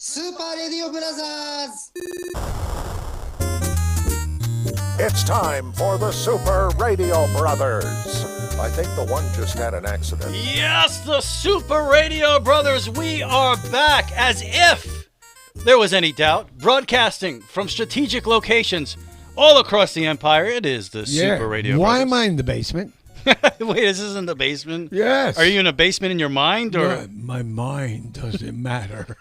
Super Radio Brothers! It's time for the Super Radio Brothers. I think the one just had an accident. Yes, the Super Radio Brothers, we are back as if there was any doubt. Broadcasting from strategic locations all across the empire, it is the Super Radio Brothers. Why am I in the basement? Wait, this isn't the basement? Yes. Are you in a basement in your mind? Or No, my mind doesn't matter.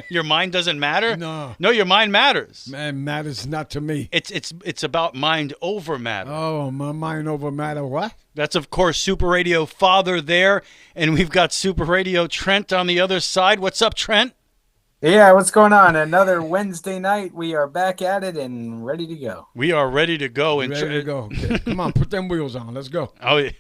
your mind doesn't matter? No. No, your mind matters. Man, matters not to me. It's about mind over matter. Oh, my mind over matter what? That's, of course, Super Radio Father there, and we've got Super Radio Trent on the other side. What's up, Trent? Yeah, what's going on? Another Wednesday night. We are back at it and ready to go. We are ready to go. Ready to go. Okay. Come on, put them wheels on. Let's go. Oh, yeah.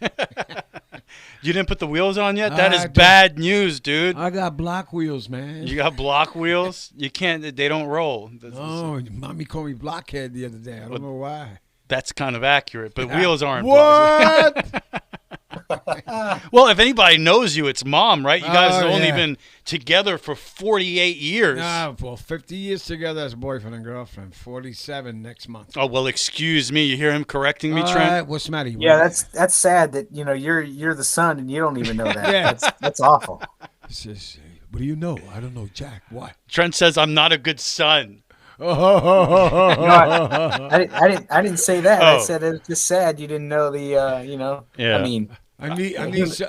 You didn't put the wheels on yet? That is bad news, dude. I got block wheels, man. You got block wheels? You can't, they don't roll. Oh, mommy called me blockhead the other day. I don't know why. That's kind of accurate, but wheels aren't. What? Well, if anybody knows you, it's Mom, right? You guys have only yeah. been together for 48 years. Nah, well, 50 years together as boyfriend and girlfriend. 47 next month. Oh, well, excuse me. You hear him correcting me, All Trent? right, what's the matter? Yeah, that's sad that you're the son and you don't even know that. Yeah. That's awful. What do you know? I don't know, Jack. What? Trent says, I'm not a good son. No, I didn't say that. Oh. I said it's just sad you didn't know the Yeah. I mean, I need.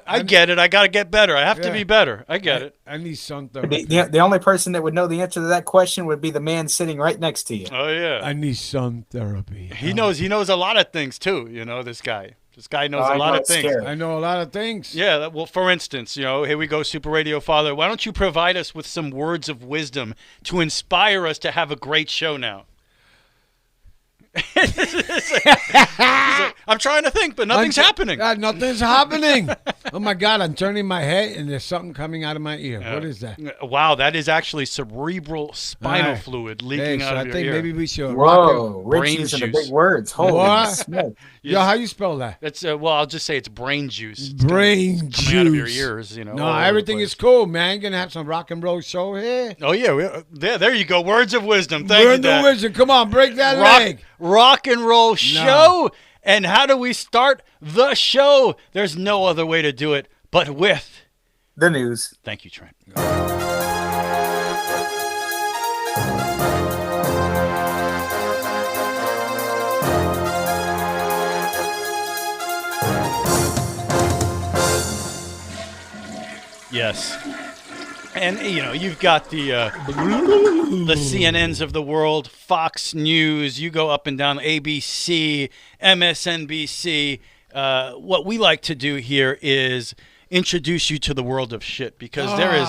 I get it. I got to get better. I have to Yeah. be better. I get it. I need something. the only person that would know the answer to that question would be the man sitting right next to you. Oh, yeah. I need some therapy. He knows a lot of things, too, this guy. This guy knows I a lot know of it's things. scary. I know a lot of things. Yeah, well, for instance, here we go, Super Radio Father. Why don't you provide us with some words of wisdom to inspire us to have a great show now? I'm trying to think, but nothing's happening. Nothing's happening. Oh my God! I'm turning my head, and there's something coming out of my ear. What is that? Wow, that is actually cerebral spinal Right. fluid leaking out I of your think ear. maybe we should. rock Whoa, Rich Brain using the juice. big words. Holy What? smoke. it. Yo, how you spell that? That's I'll just say it's brain juice. It's Brain juice. coming out of your ears. No, all over the everything place. is cool, man. You're gonna have some rock and roll show here. Oh yeah, there you go. Words of wisdom. Thank We're you, in the Dad. wizard. Come on, break that rock, leg. rock and roll show. And how do we start the show? There's no other way to do it but with The news. Thank you, Trent. Yes. And, you've got the CNNs of the world, Fox News, you go up and down ABC, MSNBC. What we like to do here is introduce you to the world of shit because there is...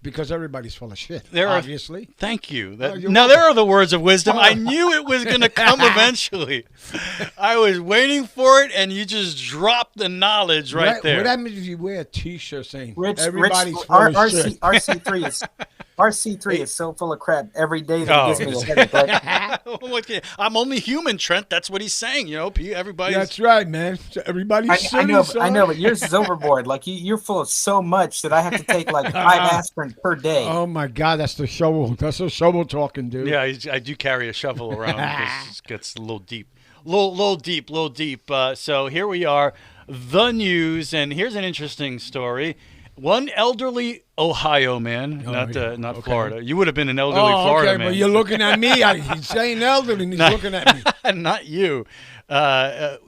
Because everybody's full of shit, There are- obviously. Thank you. you're Now, welcome. there are the words of wisdom. I knew it was going to come eventually. I was waiting for it, and you just dropped the knowledge right there. What happens if you wear a T-shirt saying Rich, everybody's Rich, full of shit? RC3 is so full of crap every day that Oh. it gives me a headache. Like, I'm only human, Trent. That's what he's saying. Everybody's... That's right, man. So everybody's I silly, know, son. but yours is overboard. Like you're full of so much that I have to take like 5 aspirin per day. Oh my God, that's the shovel. That's the shovel talking, dude. Yeah, I do carry a shovel around because it gets a little deep. Little deep. So here we are, the news, and here's an interesting story. One elderly Ohio man, not Florida. You would have been an elderly Florida okay, man. but you're looking at me. He's saying elderly, and he's looking at me. Not you.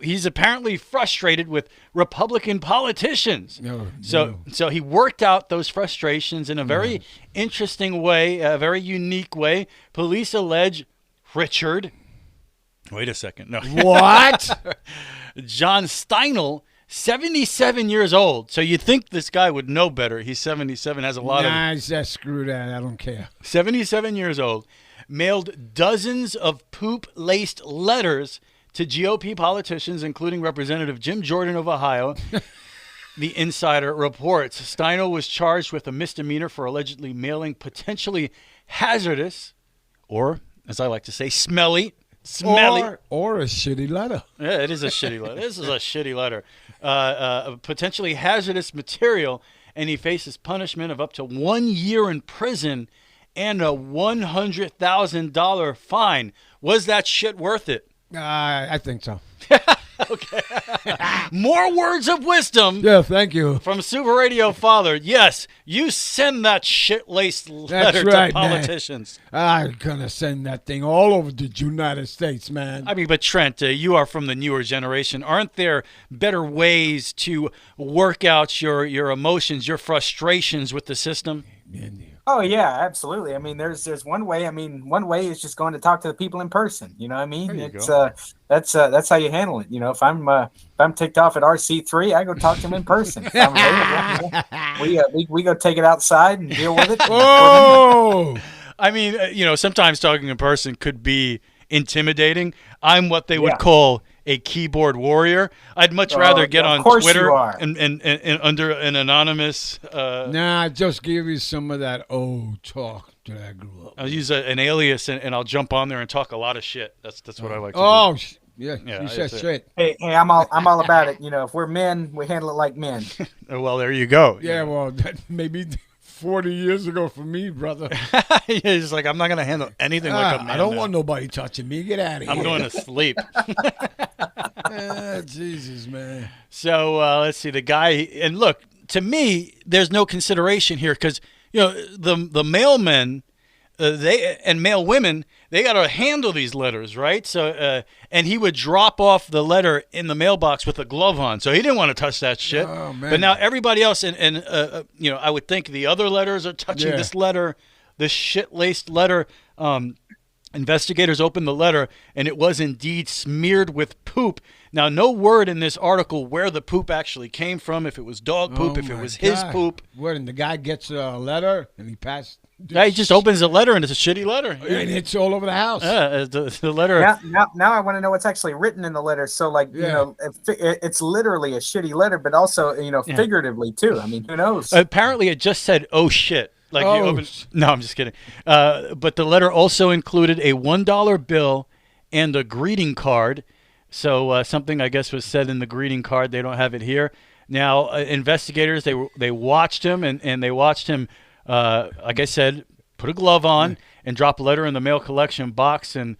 He's apparently frustrated with Republican politicians. So he worked out those frustrations in a very interesting way, a very unique way. Police allege Richard. Wait a second. No. What? John Steinel, 77 years old. So you'd think this guy would know better. He's 77, has a lot of... Nah, screw that. I don't care. 77 years old, mailed dozens of poop-laced letters to GOP politicians, including Representative Jim Jordan of Ohio. The Insider reports Steinel was charged with a misdemeanor for allegedly mailing potentially hazardous, or, as I like to say, smelly. Or a shitty letter. Yeah, it is a shitty letter. This is a shitty letter. Potentially hazardous material, and he faces punishment of up to 1 year in prison and a $100,000 fine. Was that shit worth it? I think so. Okay. More words of wisdom Yeah, thank you. from Super Radio Father. Yes, you send that shit-laced letter right, to man. politicians. I'm gonna send that thing all over the United States, man. I mean, but Trent, you are from the newer generation. Aren't there better ways to work out your emotions, your frustrations with the system? Oh yeah, absolutely. I mean, there's one way. I mean, one way is just going to talk to the people in person. You know what I mean? There you It's go. that's how you handle it. You know, if I'm ticked off at RC3, I go talk to them in person. If I'm available, you know, we go take it outside and deal with it. Oh, I mean, sometimes talking in person could be intimidating. I'm what they would Yeah. call a keyboard warrior. I'd much rather get of on course Twitter you are. and under an anonymous. nah, just give you some of that old talk that I grew up. I'll use an alias and I'll jump on there and talk a lot of shit. That's what I like to Oh, do. yeah, Yeah, you said that's it. shit. Hey, I'm all about it. You know, if we're men, we handle it like men. Oh, well, there you go. Yeah, well, that maybe 40 years ago for me, brother. He's like, I'm not going to handle anything like a man. I don't now. want nobody touching me. Get out of here. I'm going to sleep. Jesus, man. So let's see. The guy, and look, to me, there's no consideration here because the mailmen, they and mail women, they got to handle these letters, right? So and he would drop off the letter in the mailbox with a glove on, so he didn't want to touch that shit. Oh, man. But now everybody else, and I would think the other letters are touching Yeah. this letter, this shit-laced letter. Investigators opened the letter, and it was indeed smeared with poop. Now, no word in this article where the poop actually came from, if it was dog poop, Oh, if it my was his God. poop. What, and the guy gets a letter and he passed. Yeah, he just opens the letter, and it's a shitty letter. And it's all over the house. The letter. Now I want to know what's actually written in the letter. So, like, you Yeah. know, it's literally a shitty letter, but also, figuratively too. I mean, who knows? Apparently, it just said, "Oh shit." Like you Oh, open. No, I'm just kidding. But the letter also included a $1 bill and a greeting card. So something I guess was said in the greeting card. They don't have it here. Now investigators they watched him and they watched him. Like I said, put a glove on and drop a letter in the mail collection box. And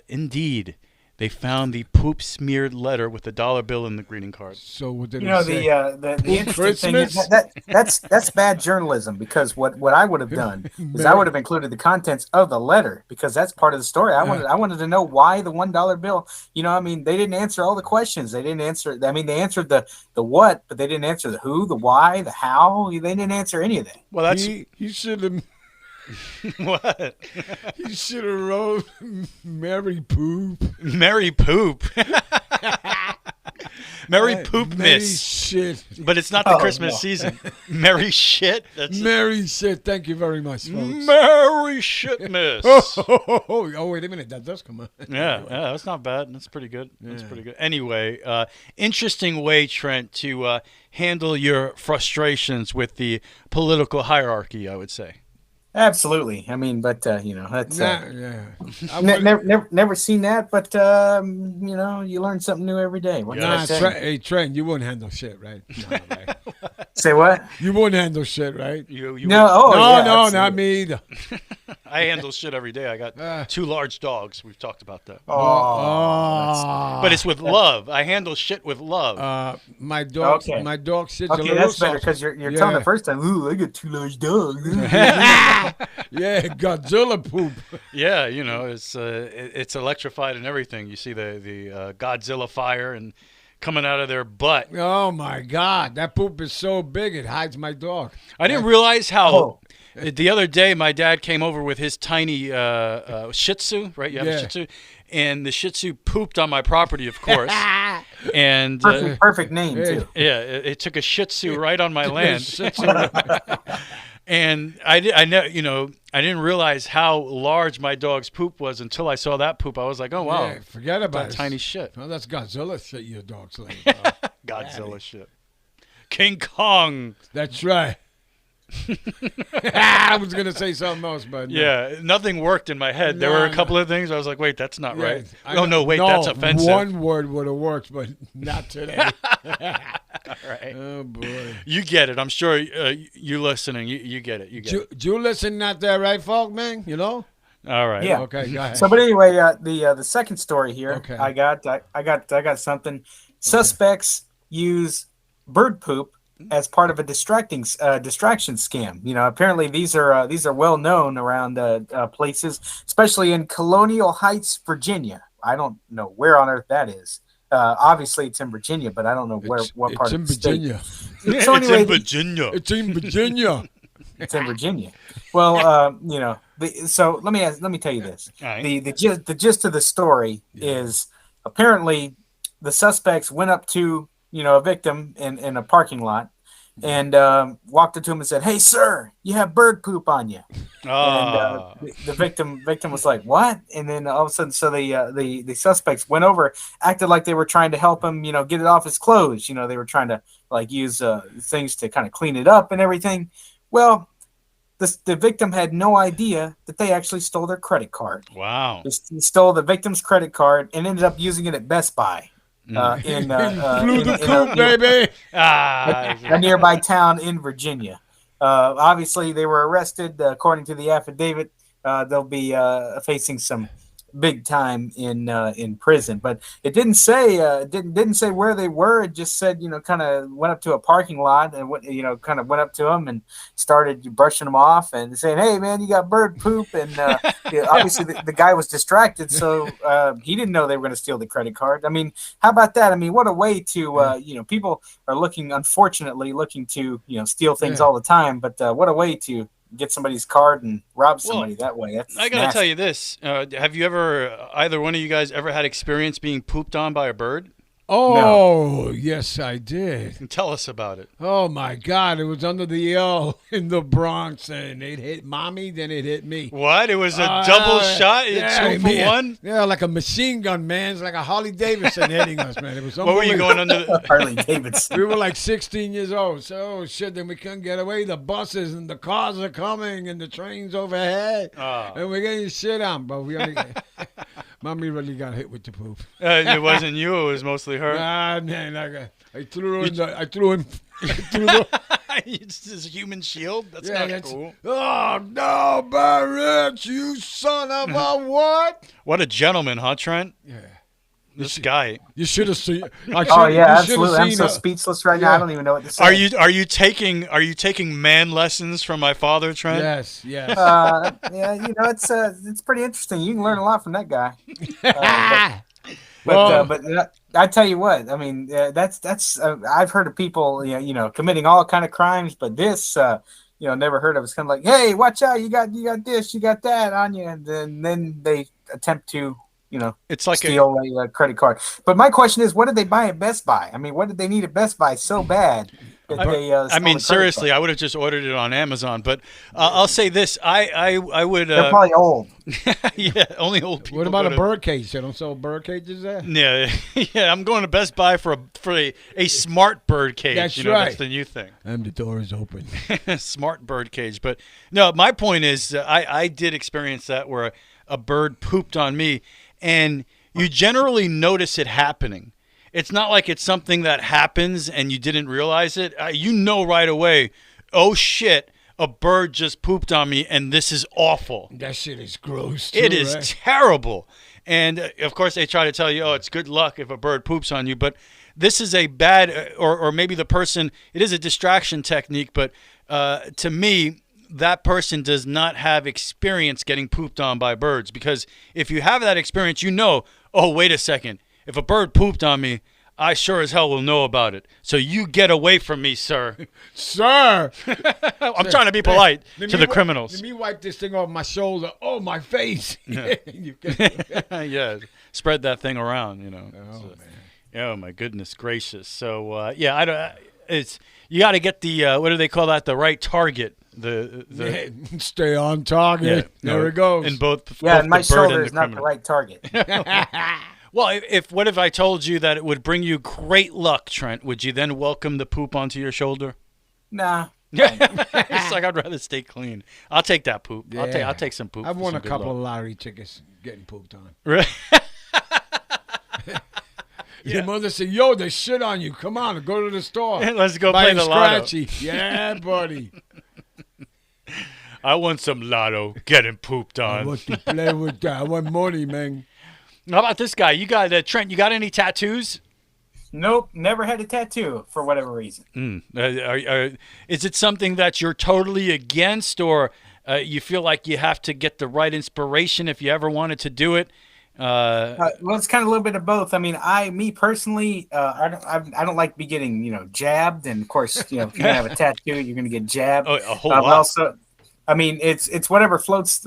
indeed, they found the poop smeared letter with the $1 bill and the greeting card. So what did You he know, say? the interesting thing is Christmas? that's bad journalism, because what I would have done is I would have included the contents of the letter, because that's part of the story. I wanted to know why the $1 bill. You know, I mean, they didn't answer all the questions. They didn't answer. I mean, they answered the what, but they didn't answer the who, the why, the how. They didn't answer any of that. Well, that's He should have. what. He should have wrote Mary Poop. Merry poop. Merry poop Mary miss. shit. But it's not the Oh, Christmas no. season. Merry shit. That's Mary shit. Thank you very much, folks. Merry shit miss. Oh, wait a minute. That does come on. Yeah, that's not bad. That's pretty good. That's pretty good. Anyway, interesting way, Trent, to handle your frustrations with the political hierarchy, I would say. Absolutely. I mean, but that's Yeah. I never seen that. But you learn something new every day. What can I say? Hey, Trent, you wouldn't handle shit, right? No, right? Say what? You wouldn't handle shit, right? You No. Oh, no, yeah, no, absolutely. not me either. I handle shit every day. I got 2 large dogs. We've talked about that. Oh, But it's with love. I handle shit with love. my dog. Okay. My dog sits a Okay, little that's better, soft. because you're telling the first time. Ooh, I got 2 large dogs. Yeah, Godzilla poop. Yeah, it's electrified and everything. You see the Godzilla fire and coming out of their butt. Oh my God, that poop is so big it hides my dog. I didn't realize how. Oh. The other day, my dad came over with his tiny Shih Tzu, right? You have a Yeah. Shih Tzu, and the Shih Tzu pooped on my property, of course. And Perfect name too. yeah, it took a Shih Tzu right on my land. Shih Tzu. And I didn't realize how large my dog's poop was until I saw that poop. I was like, oh wow, Yeah, forget about that it. tiny shit. Oh, that's Godzilla shit your dog's laying. Godzilla shit. King Kong. That's right. I was gonna say something else, but no. Yeah, nothing worked in my head. There No, were a no. couple of things I was like, wait, that's not right. I Oh, know- no, wait, that's offensive. One word would have worked, but not today. All right. Oh boy. You get it. I'm sure you listening. You get it. You get it. You listen out there, right, folk, man? You know? All right. Yeah. Okay, go ahead. So, but anyway, the second story here, Okay. I got something. Suspects use bird poop as part of a distraction scam. You know, apparently these are well known around places, especially in Colonial Heights, Virginia. I don't know where on earth that is. Obviously, it's in Virginia, but I don't know what part of the state. So It's anyway, in Virginia. It's in Virginia. it's in Virginia. Well, you know, so let me tell you this. All right. The gist of the story is apparently the suspects went up to, you know, a victim in a parking lot and walked up to him and said, "Hey, sir, you have bird poop on you." Ah. And the victim was like, "What?" And then all of a sudden, so the suspects went over, acted like they were trying to help him, you know, get it off his clothes. You know, they were trying to like use things to kind of clean it up and everything. Well, the victim had no idea that they actually stole their credit card. Wow. They stole the victim's credit card and ended up using it at Best Buy. Flew the in coop, baby. a nearby town in Virginia. Obviously, they were arrested. According to the affidavit, they'll be facing some big time in prison. But it didn't say didn't say where they were. It just said, you know, kind of went up to a parking lot and you know, kind of went up to them and started brushing them off and saying, "Hey, man, you got bird poop." And you know, obviously the guy was distracted, so he didn't know they were going to steal the credit card. I mean, how about that? I mean, what a way to you know, people are unfortunately looking to, you know, steal things all the time, but what a way to get somebody's card and rob somebody that way. That's I gotta nasty. tell you this. Have you ever, either one of you guys, ever had experience being pooped on by a bird? Oh, yes, I did. Tell us about it. Oh, my God. It was under the L in the Bronx, and it hit mommy, then it hit me. What? It was a double shot? Two for one? Yeah, like a machine gun, man. It's like a Harley Davidson hitting us, man. It was What were you unbelievable. going under? Harley Davidson. We were like 16 years old. So, shit, then we couldn't get away. The buses and the cars are coming and the trains overhead. Oh. And we're getting shit on, but we only mommy really got hit with the poop. It wasn't you. It was mostly her. Ah, man, I threw him. It's this human shield? That's Yeah, not that's- cool. Oh, no, Barrett, you son of a what? What a gentleman, huh, Trent? Yeah. This guy. You should have seen. Oh yeah, absolutely. I'm so speechless right now. I don't even know what to say. Are you taking man lessons from my father, Trent? Yes, yes. Yeah, you know, it's pretty interesting. You can learn a lot from that guy. Well- But I tell you what, I mean, that's I've heard of people, you know, committing all kind of crimes, but this, you know, never heard of. It's kind of like, hey, watch out, you got this, you got that on you, and then they attempt to, you know, It's like steal a credit card. But my question is, what did they buy at Best Buy? I mean, what did they need at Best Buy so bad that they? I stole mean, the credit seriously, card? I would have just ordered it on Amazon. But I'll say this: I would. They're probably old. Yeah, only old people. What about go a to- bird cage? They don't sell bird cages there? Yeah, yeah. I'm going to Best Buy for a smart bird cage. That's you know, right. That's the new thing. And the door is open. Smart bird cage. But no, my point is, I did experience that where a bird pooped on me, and you generally notice it happening. It's not like it's something that happens and you didn't realize it. You know right away, oh shit, a bird just pooped on me and this is awful. That shit is gross, too, It is right? terrible. And of course they try to tell you, oh, it's good luck if a bird poops on you. But this is a bad, or maybe the person, it is a distraction technique. But to me, that person does not have experience getting pooped on by birds. Because if you have that experience, you know, oh, wait a second. If a bird pooped on me, I sure as hell will know about it. So you get away from me, sir. Sir! I'm trying to be polite Let to me the wi- criminals. Let me wipe this thing off my shoulder. Oh, my face. Yeah. You can- Yeah, spread that thing around, you know. Oh, So- man. Oh my goodness gracious! So yeah, I don't. It's you got to get the what do they call that? The right target. The Stay on target. yeah, There no, it goes. In both. Yeah, both and my the bird shoulder and is the not the criminal. right target. Well, what if I told you that it would bring you great luck, Trent? Would you then welcome the poop onto your shoulder? Nah, Yeah, it's like I'd rather stay clean. I'll take that poop. I'll take some poop. I've for won some a good couple luck. of lottery tickets getting pooped on. Right. Your mother said, "Yo, there's shit on you. Come on, go to the store. Let's go Buy play a the lotto. scratchy." Yeah, buddy. I want some lotto. Getting pooped I on. want to play with that. I want money, man. How about this guy? You got Trent. You got any tattoos? Nope, never had a tattoo for whatever reason. Is it something that you're totally against, or you feel like you have to get the right inspiration if you ever wanted to do it? Well, it's kind of a little bit of both. I mean, me personally, I don't like to be getting, jabbed. And of course, if you're gonna have a tattoo, you're gonna get jabbed. Oh, a whole lot. Also, I mean, it's whatever floats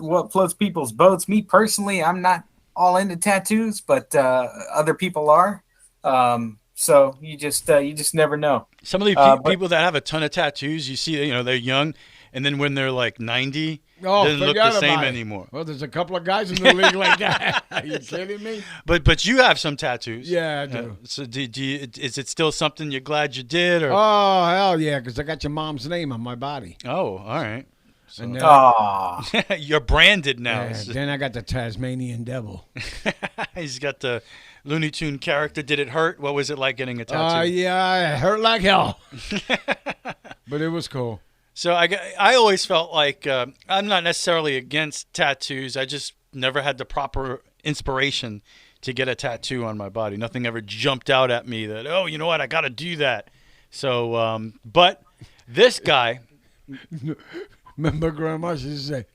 people's boats. Me personally, I'm not all into tattoos, but other people are. So you just never know. Some of the people that have a ton of tattoos, you see, they're young, and then when they're like 90, doesn't look the same anymore. Well, there's a couple of guys in the league like that. Are you kidding me? But you have some tattoos. Yeah, I do. So is it still something you're glad you did? Or? Oh, hell yeah, because I got your mom's name on my body. Oh, all right. So, And you're branded now. yeah, then I got the Tasmanian devil. He's got the Looney Tune character. Did it hurt? What was it like getting a tattoo? Yeah, it hurt like hell. But it was cool. So I always felt like I'm not necessarily against tattoos. I just never had the proper inspiration to get a tattoo on my body. Nothing ever jumped out at me that, oh, you know what, I got to do that. So, but this guy. Remember Grandma, she said,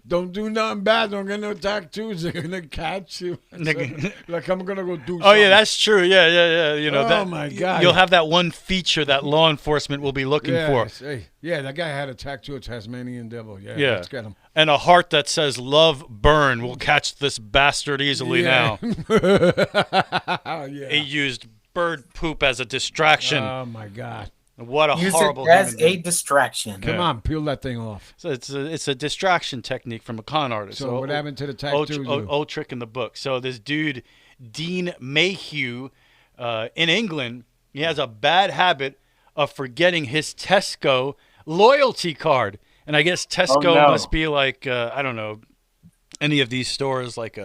"Don't do nothing bad. Don't get no tattoos. They're going to catch you." Like, I'm going to go do something. Oh, yeah, that's true. Yeah. Oh, my God. You'll have that one feature that law enforcement will be looking for. Hey, yeah, that guy had a tattoo of Tasmanian devil. Yeah, Yeah. let's get him. And a heart that says "Love Burn" will catch this bastard easily now. Yeah. He used bird poop as a distraction. Oh, my God. What a Use horrible it as human being. a distraction. Come on, peel that thing off. So it's a distraction technique from a con artist. So what happened to the tattoos? Old trick in the book. So this dude, Dean Mayhew, in England, he has a bad habit of forgetting his Tesco loyalty card. And I guess Tesco must be like, I don't know, any of these stores like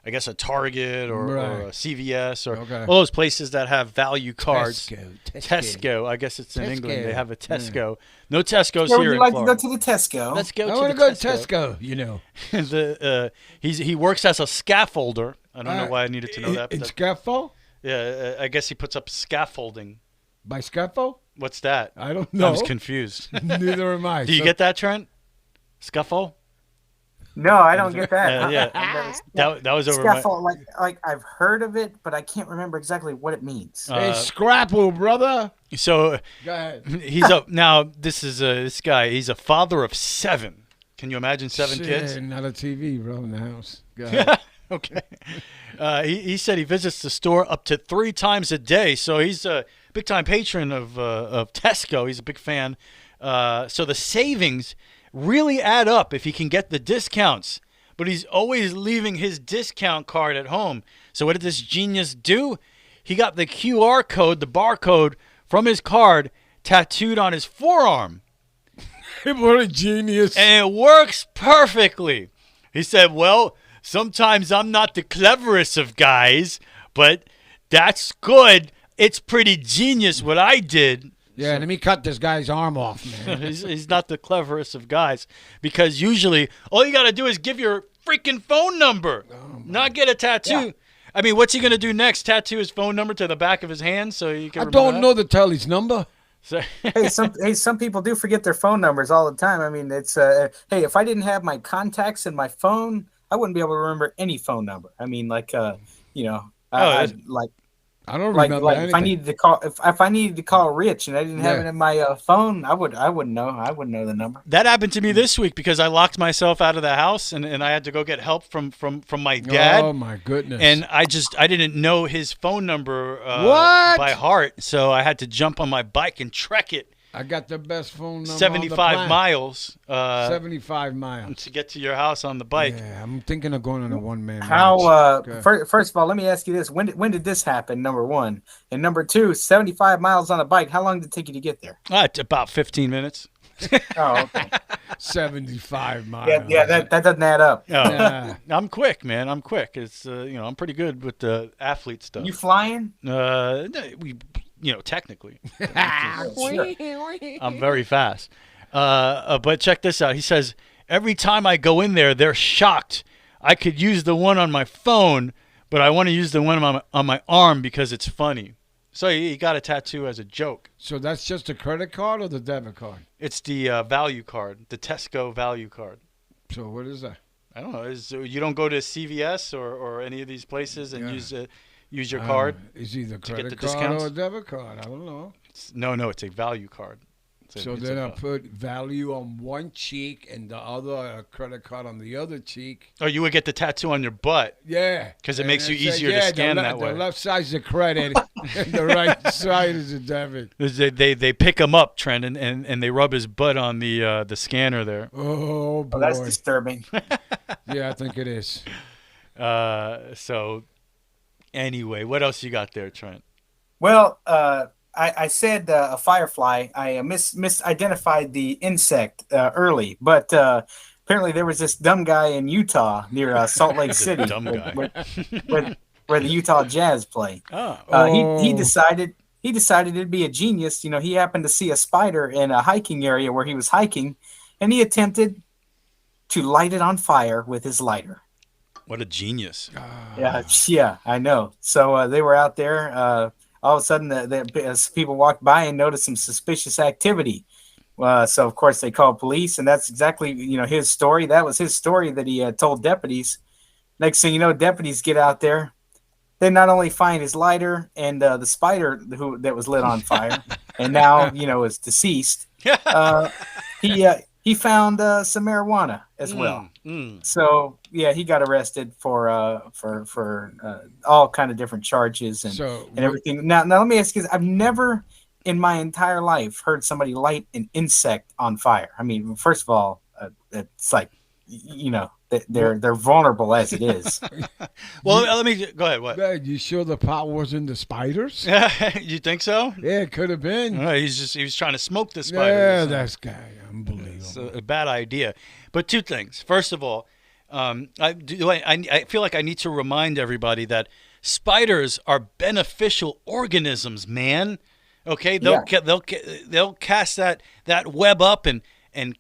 I guess a Target or a CVS or all those places that have value cards. Tesco. I guess it's in England. They have a Tesco. No Tesco's Where would here you in like Florida. to go to the Tesco? Let's go I to want the to go Tesco. to Tesco, He works as a scaffolder. I don't know why I needed to know that. But It's scaffold? yeah, I guess he puts up scaffolding. By scaffold? What's that? I don't know. I was confused. Neither am I. Do you get that, Trent? Scuffle? No, I don't get that. Yeah. That was over Scaffold, like I've heard of it, but I can't remember exactly what it means. Hey, scrapple, brother. So Go ahead. now this guy, he's a father of 7. Can you imagine 7 Shit, kids? not a TV, bro, in the house. Go ahead. Okay. He said he visits the store up to 3 times a day. So he's a big time patron of Tesco. He's a big fan. So the savings really add up if he can get the discounts. But he's always leaving his discount card at home. So what did this genius do? He got the QR code, the barcode from his card tattooed on his forearm. What a genius. And it works perfectly. He said, well, sometimes I'm not the cleverest of guys, but that's good. It's pretty genius what I did. Yeah, let me cut this guy's arm off, man. He's not the cleverest of guys because usually all you got to do is give your freaking phone number, not get a tattoo. Yeah. I mean, what's he going to do next? Tattoo his phone number to the back of his hand so you can I don't know the telly's number. So some people do forget their phone numbers all the time. I mean, it's hey, if I didn't have my contacts in my phone, I wouldn't be able to remember any phone number. I mean, like I don't like remember anything. if I needed to call Rich and I didn't have it in my phone, I wouldn't know the number. That happened to me this week because I locked myself out of the house and I had to go get help from my dad. Oh my goodness! And I didn't know his phone number by heart, so I had to jump on my bike and trek it. I got the best phone number. 75 miles. 75 miles to get to your house on the bike. Yeah, I'm thinking of going on a one-man. How? First of all, let me ask you this: when did this happen? Number one, and number two, 75 miles on a bike. How long did it take you to get there? About 15 minutes. Oh, okay. 75 miles. Yeah, that doesn't add up. No, Nah. I'm quick, man. I'm quick. It's I'm pretty good with the athlete stuff. You flying? No, technically, Sure. I'm very fast. But check this out. He says every time I go in there, they're shocked. I could use the one on my phone, but I want to use the one on my arm because it's funny. So he got a tattoo as a joke. So that's just a credit card or the debit card? It's the value card, the Tesco value card. So what is that? I don't know. You don't go to CVS or any of these places and use your card? It's either get credit the card discounts? or a debit card. I don't know. No, it's a value card. So then I put value on one cheek and the other credit card on the other cheek. Oh, you would get the tattoo on your butt. Yeah. 'Cause it And makes you it's easier to scan that way. The left side's the credit and the right side is the debit. They pick him up, Trent, and they rub his butt on the scanner there. Oh, boy. Oh, that's disturbing. Yeah, I think it is. So anyway, what else you got there, Trent? Well, I said a firefly. I misidentified the insect early, but apparently there was this dumb guy in Utah near Salt Lake City, dumb guy. where the Utah Jazz play. He decided it'd be a genius. He happened to see a spider in a hiking area where he was hiking, and he attempted to light it on fire with his lighter. What a genius. Yeah, I know. So they were out there. All of a sudden, as people walked by and noticed some suspicious activity. So, of course, they called police, and that's exactly, his story. That was his story that he told deputies. Next thing you know, deputies get out there. They not only find his lighter and the spider that was lit on fire, and now, is deceased. He found some marijuana as well. So yeah, he got arrested for all kind of different charges and everything. Now let me ask you this. I've never in my entire life heard somebody light an insect on fire. I mean, first of all, it's like they're vulnerable as it is. Well, let me go ahead. What? You sure the pot wasn't the spiders? You think so? Yeah, it could have been. He was trying to smoke the spider. Yeah, that's guy. Unbelievable. It's a bad idea. But two things. First of all, I feel like I need to remind everybody that spiders are beneficial organisms, man. Okay, they'll cast that web up and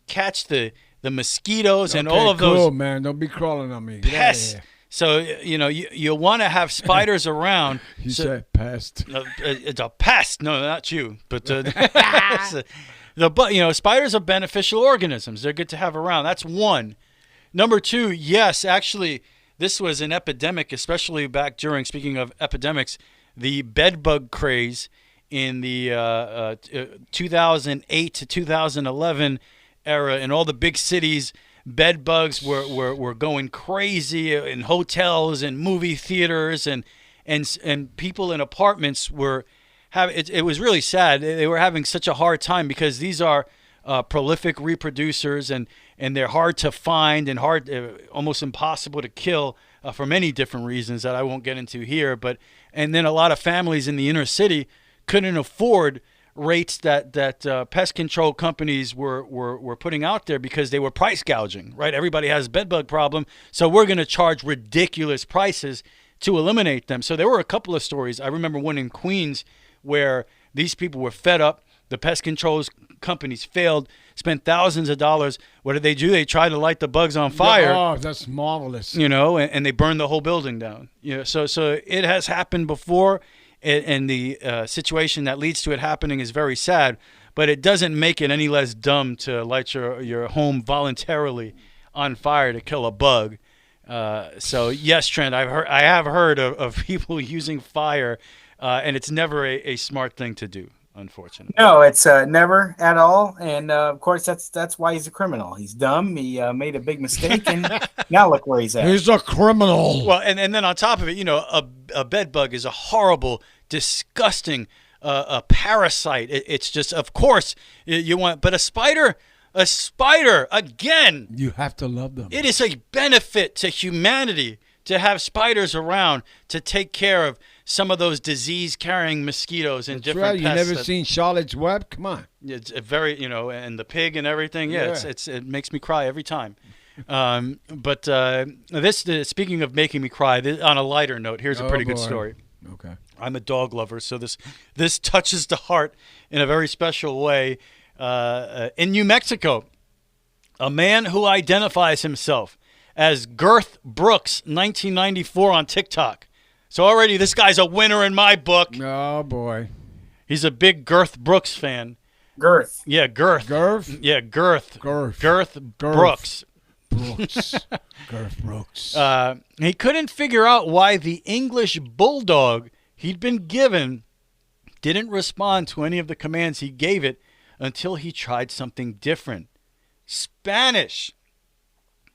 catch the mosquitoes and all of those. Cool, man. Don't be crawling on me. Pests. So you want to have spiders around. He said pest. It's a pest. No, not you. But spiders are beneficial organisms. They're good to have around. That's one. Number two, yes, actually, this was an epidemic, especially back during, speaking of epidemics, the bedbug craze in the 2008 to 2011 era. In all the big cities, bed bugs were going crazy in hotels and movie theaters, and people in apartments were having. It was really sad. They were having such a hard time because these are prolific reproducers, and they're hard to find and almost impossible to kill for many different reasons that I won't get into here. And then a lot of families in the inner city couldn't afford rates that pest control companies were putting out there because they were price gouging, right? Everybody has a bedbug problem, so we're going to charge ridiculous prices to eliminate them. So there were a couple of stories. I remember one in Queens where these people were fed up. The pest control companies failed, spent thousands of dollars. What did they do? They tried to light the bugs on fire. Oh, that's marvelous. And they burned the whole building down. So it has happened before. And the situation that leads to it happening is very sad, but it doesn't make it any less dumb to light your home voluntarily on fire to kill a bug. So yes, Trent, I have heard of people using fire, and it's never a smart thing to do, unfortunately. No, it's never at all, and of course that's why he's a criminal. He's dumb. He made a big mistake, and now look where he's at. He's a criminal. Well, and then on top of it, a bed bug is a horrible, disgusting a parasite. It's just, of course, you want, but a spider, again. You have to love them. It is a benefit to humanity to have spiders around to take care of some of those disease-carrying mosquitoes in That's different right. You pests. never seen Charlotte's Web? Come on. It's a very, and the pig and everything. Yeah, Yeah. it makes me cry every time. But speaking of making me cry, on a lighter note, here's a pretty good story. Okay. I'm a dog lover, so this touches the heart in a very special way. In New Mexico, a man who identifies himself as Girth Brooks, 1994 on TikTok. So already this guy's a winner in my book. Oh, boy. He's a big Girth Brooks fan. Girth. Yeah, Girth. Girth? Yeah, Girth. Girth. Girth Brooks. Brooks. Girth Brooks. He couldn't figure out why the English bulldog he'd been given didn't respond to any of the commands he gave it until he tried something different. Spanish.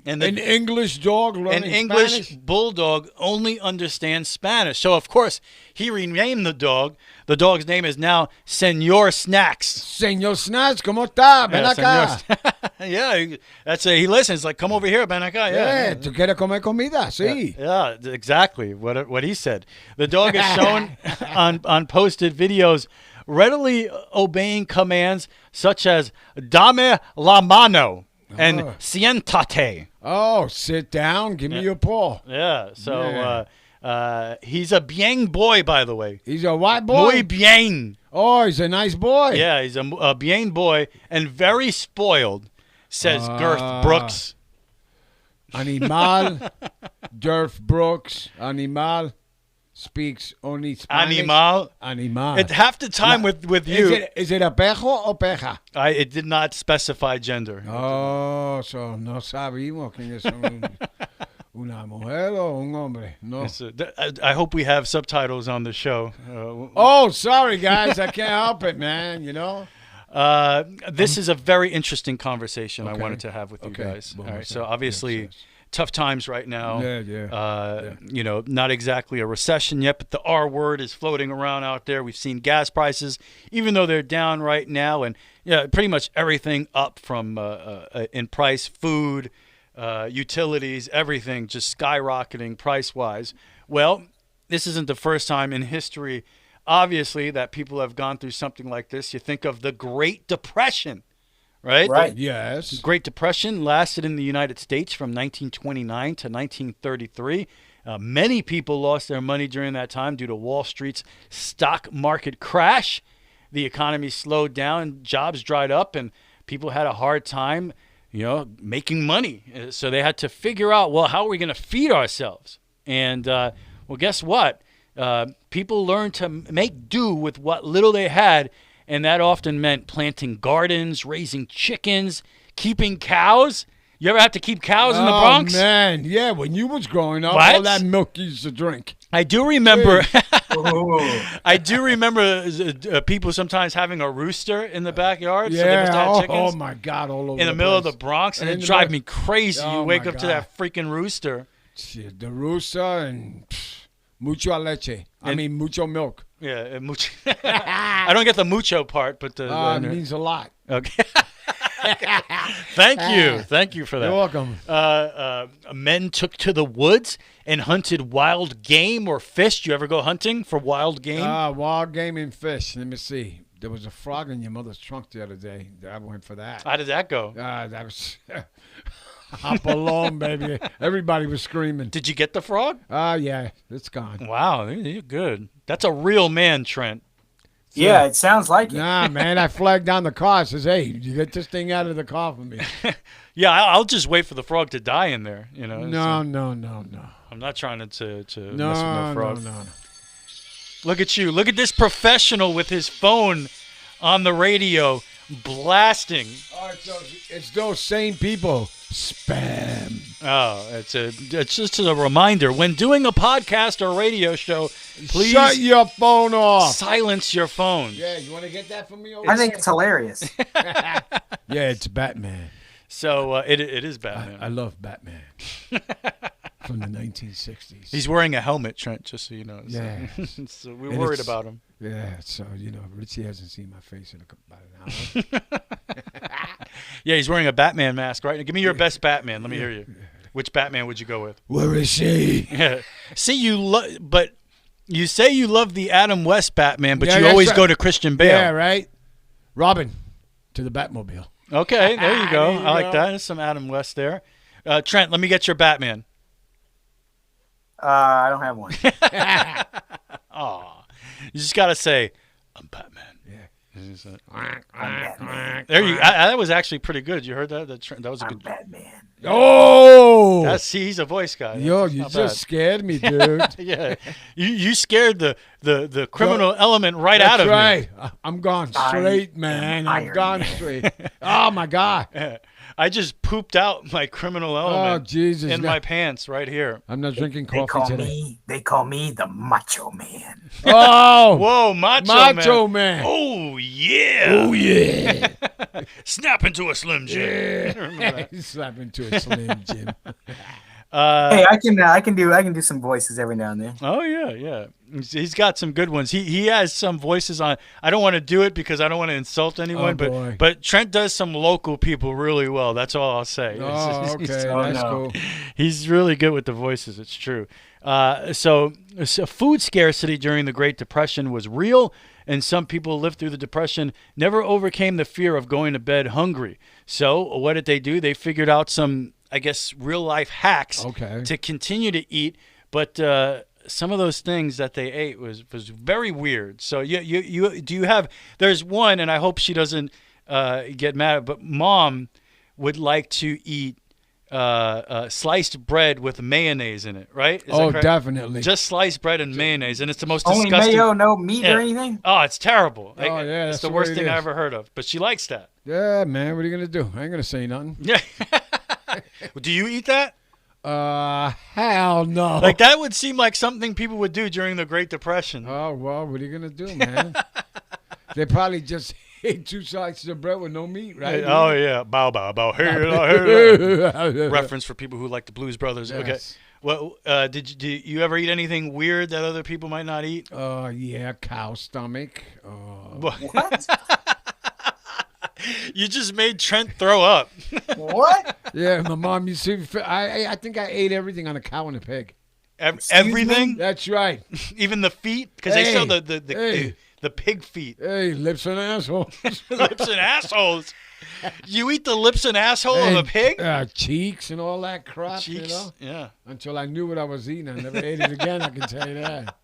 And an English dog learning An English Spanish? bulldog only understands Spanish. So, of course, he renamed the dog. The dog's name is now Señor Snacks. Señor Snacks, ¿cómo está? Ven acá. Yeah, he listens. Like, come over here, ven acá. Yeah, ¿tú quieres comer comida? Sí. Yeah, exactly what he said. The dog is shown on posted videos readily obeying commands such as dame la mano and siéntate. Oh, sit down. Give me your paw. Yeah, so he's a bien boy, by the way. He's a white boy? Muy bien. Oh, he's a nice boy. Yeah, he's a bien boy and very spoiled, says Girth Brooks. Animal. Girth Brooks. Animal. Speaks only Spanish. Animal. At half the time with you. Is it a pejo o peja? It did not specify gender. Oh, so no sabemos quién es una mujer o un hombre. No. I hope we have subtitles on the show. Oh, sorry, guys. I can't help it, man. This is a very interesting conversation I wanted to have with you guys. Well, all right, so obviously... yes. Tough times right now. Yeah. Not exactly a recession yet, but the R word is floating around out there. We've seen gas prices, even though they're down right now, and pretty much everything up from in price, food, utilities, everything just skyrocketing price-wise. Well, this isn't the first time in history, obviously, that people have gone through something like this. You think of the Great Depression. Right? Yes. The Great Depression lasted in the United States from 1929 to 1933. Many people lost their money during that time due to Wall Street's stock market crash. The economy slowed down, jobs dried up, and people had a hard time, making money. So they had to figure out, well, how are we going to feed ourselves? And, guess what? People learned to make do with what little they had. And that often meant planting gardens, raising chickens, keeping cows. You ever have to keep cows in the Bronx? Oh, man. Yeah, when you was growing up, What? all that milk you used to drink. I do remember. Oh. I do remember people sometimes having a rooster in the backyard. So they Yeah. must have chickens Oh, my God. All over in the middle of the place. Bronx, and In it the drive back- me crazy. Oh, You wake my up to God. that freaking rooster. Shit, the rooster and mucho leche. I mean, mucho milk. Yeah, mucho. I don't get the mucho part, but It means a lot. okay. Thank you for that. You're welcome. Men took to the woods and hunted wild game or fish. You ever go hunting for wild game? Wild game and fish. Let me see. There was a frog in your mother's trunk the other day. I went for that. How did that go? That was hop along, baby. Everybody was screaming. Did you get the frog? Yeah, it's gone. Wow, you're good. That's a real man, Trent. Yeah, it sounds like it. Nah, man, I flagged down the car. Says, hey, you get this thing out of the car for me. Yeah, I'll just wait for the frog to die in there. No. I'm not trying to mess with no No, frog. no. Look at you. Look at this professional with his phone on the radio blasting. Oh, it's those same people. Spam. Oh, it's just a reminder. When doing a podcast or radio show, please Shut your phone off. silence your phone. Yeah, you want to get that for me over I think it's hilarious. Yeah, it's Batman. So it is Batman. I love Batman. From the 1960s. He's wearing a helmet, Trent, just so you know. So, Yeah. so we're And worried it's- about him. Yeah, so, Richie hasn't seen my face in about an hour. Yeah, he's wearing a Batman mask, right? Give me your best Batman. Let me hear you. Which Batman would you go with? Where is she? Yeah. See, but You say you love the Adam West Batman, but Yeah, you that's always right. go to Christian Bale. Yeah, right. Robin to the Batmobile. Okay, there you go. There you I like go. that. There's some Adam West there. Trent, let me get your Batman. I don't have one. Aw. You just got to say, I'm Batman. Batman. There you. That was actually pretty good. You heard that? That was a I'm good. Batman. Oh, He's a voice guy. yo, That's you not just scared me, dude. bad. Yeah, you scared the criminal element right out of That's right. I'm gone straight, am man. I'm Iron gone Man. straight. Oh my God. me. I just pooped out my criminal Oh element Jesus. in my pants right here. I'm not drinking They coffee today. call me the Macho Man. Oh, Whoa, Macho Man. Oh yeah. Oh yeah. Snap into a Slim Jim. Yeah. Slap into a Slim Jim. Hey, I can do some voices every now and then. Oh yeah. He's got some good ones. He has some voices on. I don't want to do it because I don't want to insult anyone. boy. but Trent does some local people really well. That's all I'll say. Oh, okay. That's cool. He's really good with the voices. It's true. So food scarcity during the Great Depression was real, and some people lived through the Depression never overcame the fear of going to bed hungry. So what did they do? They figured out some, I guess, real life hacks to continue to eat, but some of those things that they ate was very weird. So you have, there's one, and I hope she doesn't get mad, but Mom would like to eat sliced bread with mayonnaise in it, right? Is that correct? Definitely. Just sliced bread and mayonnaise, and it's the most Only disgusting. mayo, no meat Yeah. or anything. Oh, it's terrible. Oh, yeah, it's that's the the worst way it thing I is. ever heard of. But she likes that. Yeah, man. What are you gonna do? I ain't gonna say nothing. Yeah. Do you eat that? Hell no. Like that would seem like something people would do during the Great Depression. Oh well, what are you gonna do, man? They probably just ate 2 slices of bread with no meat, right? Oh yeah, bow bow bow. Hey, reference for people who like the Blues Brothers. Yes. Okay. Well, did you ever eat anything weird that other people might not eat? Yeah, cow stomach. What? You just made Trent throw up. What? Yeah, my mom used to. I think I ate everything on a cow and a pig. Everything, That's right. even the feet, because they sell Hey. the pig feet. Hey, lips and asshole. Lips and assholes. You eat the lips and asshole of a pig? Cheeks and all that crap. Cheeks. You know? Yeah. Until I knew what I was eating, I never ate it again. I can tell you that.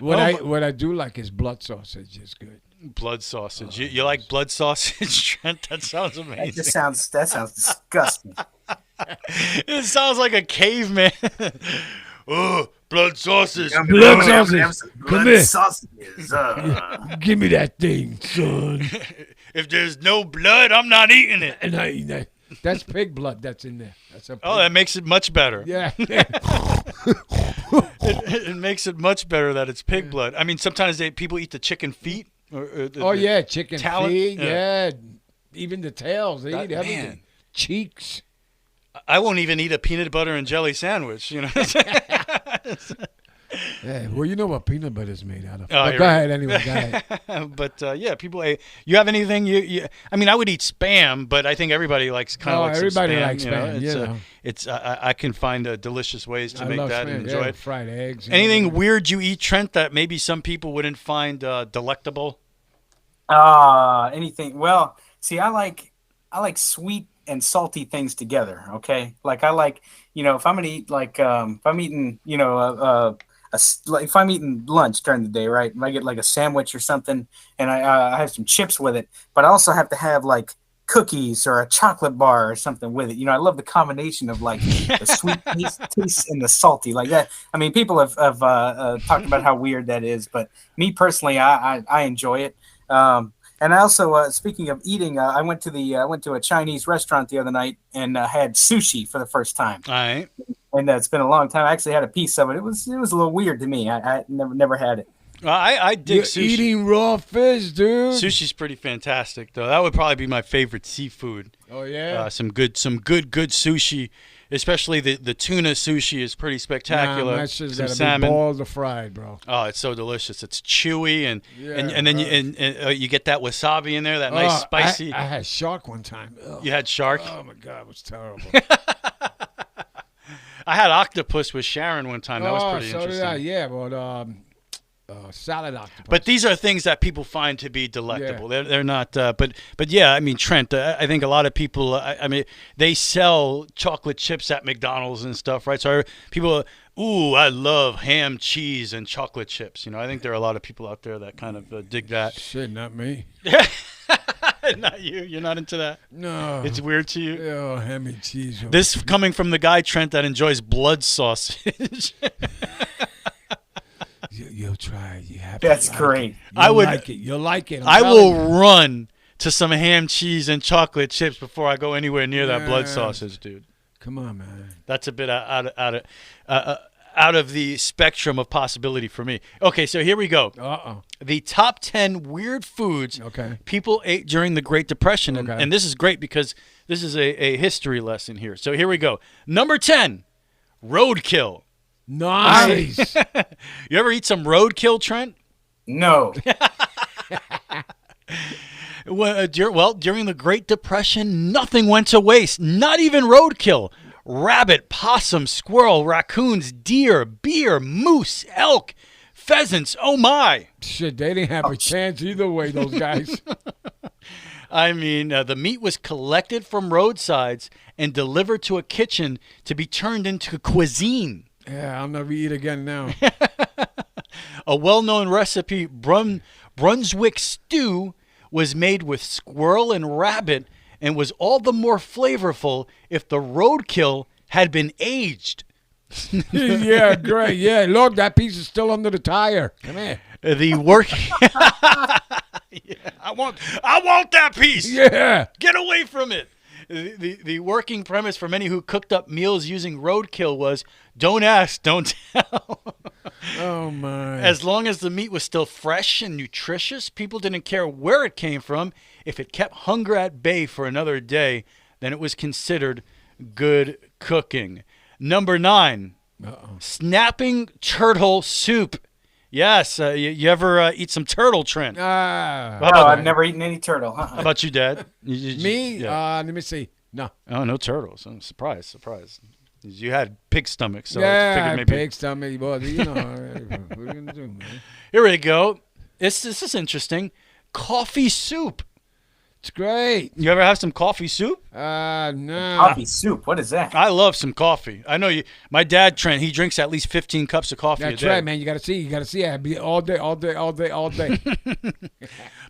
What I do like is blood sausage. It's good. Blood sausage. You like blood sausage, Trent? That sounds amazing. That sounds disgusting. It sounds like a caveman. Oh, blood sausage. Blood sausage. Come here. Sausages. Give me that thing, son. If there's no blood, I'm not eating it. And I eat that. That's pig blood that's in there. That's a pig. Oh, that makes it much better. Yeah. It makes it much better that it's pig blood. I mean, sometimes people eat the chicken feet. Yeah, chicken talent? feet. Yeah. Yeah. Even the tails. They That- eat everything. man. Cheeks. I won't even eat a peanut butter and jelly sandwich. You know. Yeah, well, you know what peanut butter is made out of. Oh, But you're go right. ahead anyway. Go ahead. But yeah, people. You have anything? I mean, I would eat spam, but I think everybody likes kind of like everybody some spam. likes spam, It's, you know. it's I can find delicious ways to I make love that spam, and enjoy yeah, it. fried eggs. Anything weird you eat, Trent, that maybe some people wouldn't find delectable? Anything. Well, see, I like sweet and salty things together. Okay, like I like, if I'm gonna eat like if I'm eating like if I'm eating lunch during the day, right? If I get like a sandwich or something, and I have some chips with it, but I also have to have like cookies or a chocolate bar or something with it. I love the combination of like the sweet taste and the salty like that. I mean, people have talked about how weird that is, but me personally, I enjoy it. And I also, speaking of eating, I went to a Chinese restaurant the other night and had sushi for the first time. All right. And it's been a long time. I actually had a piece of it. It was a little weird to me. I never had it. Well, I dig You're sushi. eating raw fish, dude. Sushi's pretty fantastic, though. That would probably be my favorite seafood. Oh yeah. Some good sushi, especially the tuna sushi is pretty spectacular. Nah, that shit's Some gotta salmon. be boiled or fried, bro. Oh, it's so delicious. It's chewy and Yeah, then you get that wasabi in there, that nice spicy. I had shark one time. Ugh. You had shark. Oh my god, it was terrible. I had octopus with Sharon one time. That was pretty so interesting. did I. Yeah, but salad octopus. But these are things that people find to be delectable. They're not. But yeah, I mean, Trent. I think a lot of people. I mean, they sell chocolate chips at McDonald's and stuff, right? So people. Ooh, I love ham, cheese, and chocolate chips. You know, I think there are a lot of people out there that kind of dig that. Shit, not me. Not you. You're not into that. No. It's weird to you. Oh, ham and cheese. This coming from the guy Trent that enjoys blood sausage. You'll try it. You have That's to great. I would like it. You'll like it. I will run to some ham, cheese, and chocolate chips before I go anywhere near that blood Yeah. sausage, dude. Come on, man. That's a bit out of the spectrum of possibility for me. Okay, so here we go. The top 10 weird foods people ate during the Great Depression. And this is great because this is a history lesson here. So here we go. Number 10, roadkill. Nice. You ever eat some roadkill, Trent? No. Well, during the Great Depression, nothing went to waste. Not even roadkill. Rabbit, possum, squirrel, raccoons, deer, bear, moose, elk, pheasants. Oh, my. Shit, they didn't have a chance either way, those guys. I mean, the meat was collected from roadsides and delivered to a kitchen to be turned into cuisine. Yeah, I'll never eat again now. A well-known recipe, Brunswick stew, was made with squirrel and rabbit and was all the more flavorful if the roadkill had been aged. Yeah, great. Yeah, look, that piece is still under the tire. Come here. The work. Yeah, I want that piece. Yeah. Get away from it. The working premise for many who cooked up meals using roadkill was don't ask, don't tell. Oh, my. As long as the meat was still fresh and nutritious, people didn't care where it came from. If it kept hunger at bay for another day, then it was considered good cooking. Number 9, snapping turtle soup. Yes, you ever eat some turtle, Trent? No, I've never eaten any turtle. How about you, Dad? Me? Yeah. Let me see. No. Oh, no turtles. I'm surprised. You had pig stomach, so I Yeah, figured maybe. pig stomach, boy. You know, what are you going to do, man? Here we go. This is interesting. Coffee soup. It's great. You ever have some coffee soup? No. Coffee soup. What is that? I love some coffee. I know you. My dad, Trent, he drinks at least 15 cups of coffee a That's day. right, man. You got to see. I be all day.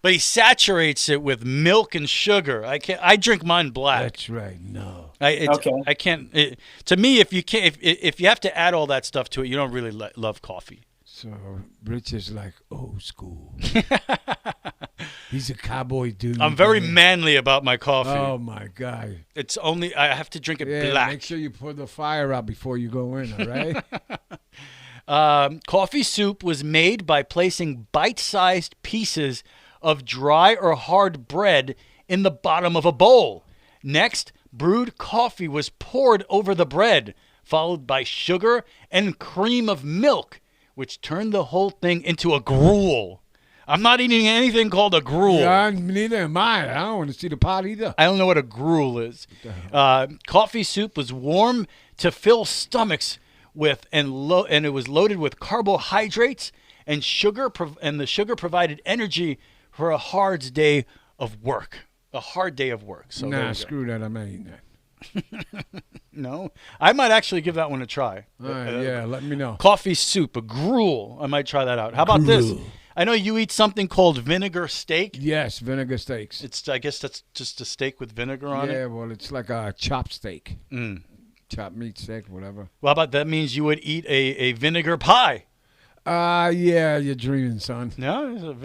But he saturates it with milk and sugar. I drink mine black. That's right. No. I can't. To me, if you have to add all that stuff to it, you don't really love coffee. So Rich is like old school. He's a cowboy dude. I'm very manly about my coffee. Oh my God. It's only I have to drink it black. Make sure you put the fire out before you go in. All right. Coffee soup was made by placing bite-sized pieces of dry or hard bread in the bottom of a bowl. Next, brewed coffee was poured over the bread, followed by sugar and cream of milk, which turned the whole thing into a gruel. I'm not eating anything called a gruel. Yeah, neither am I. I don't want to see the pot either. I don't know what a gruel is. Coffee soup was warm to fill stomachs with, and it was loaded with carbohydrates and sugar, and the sugar provided energy for a hard day of work. A hard day of work. So nah, screw that. I'm not eating that. No, I might actually give that one a try. Yeah, let me know. Coffee soup, a gruel. I might try that out. How about this? I know you eat something called vinegar steak. Yes, vinegar steaks. I guess that's just a steak with vinegar on it. Yeah, well, it's like a chopped steak. Chopped meat steak, whatever. Well, how about that means you would eat a vinegar pie? Yeah, you're dreaming, son. No,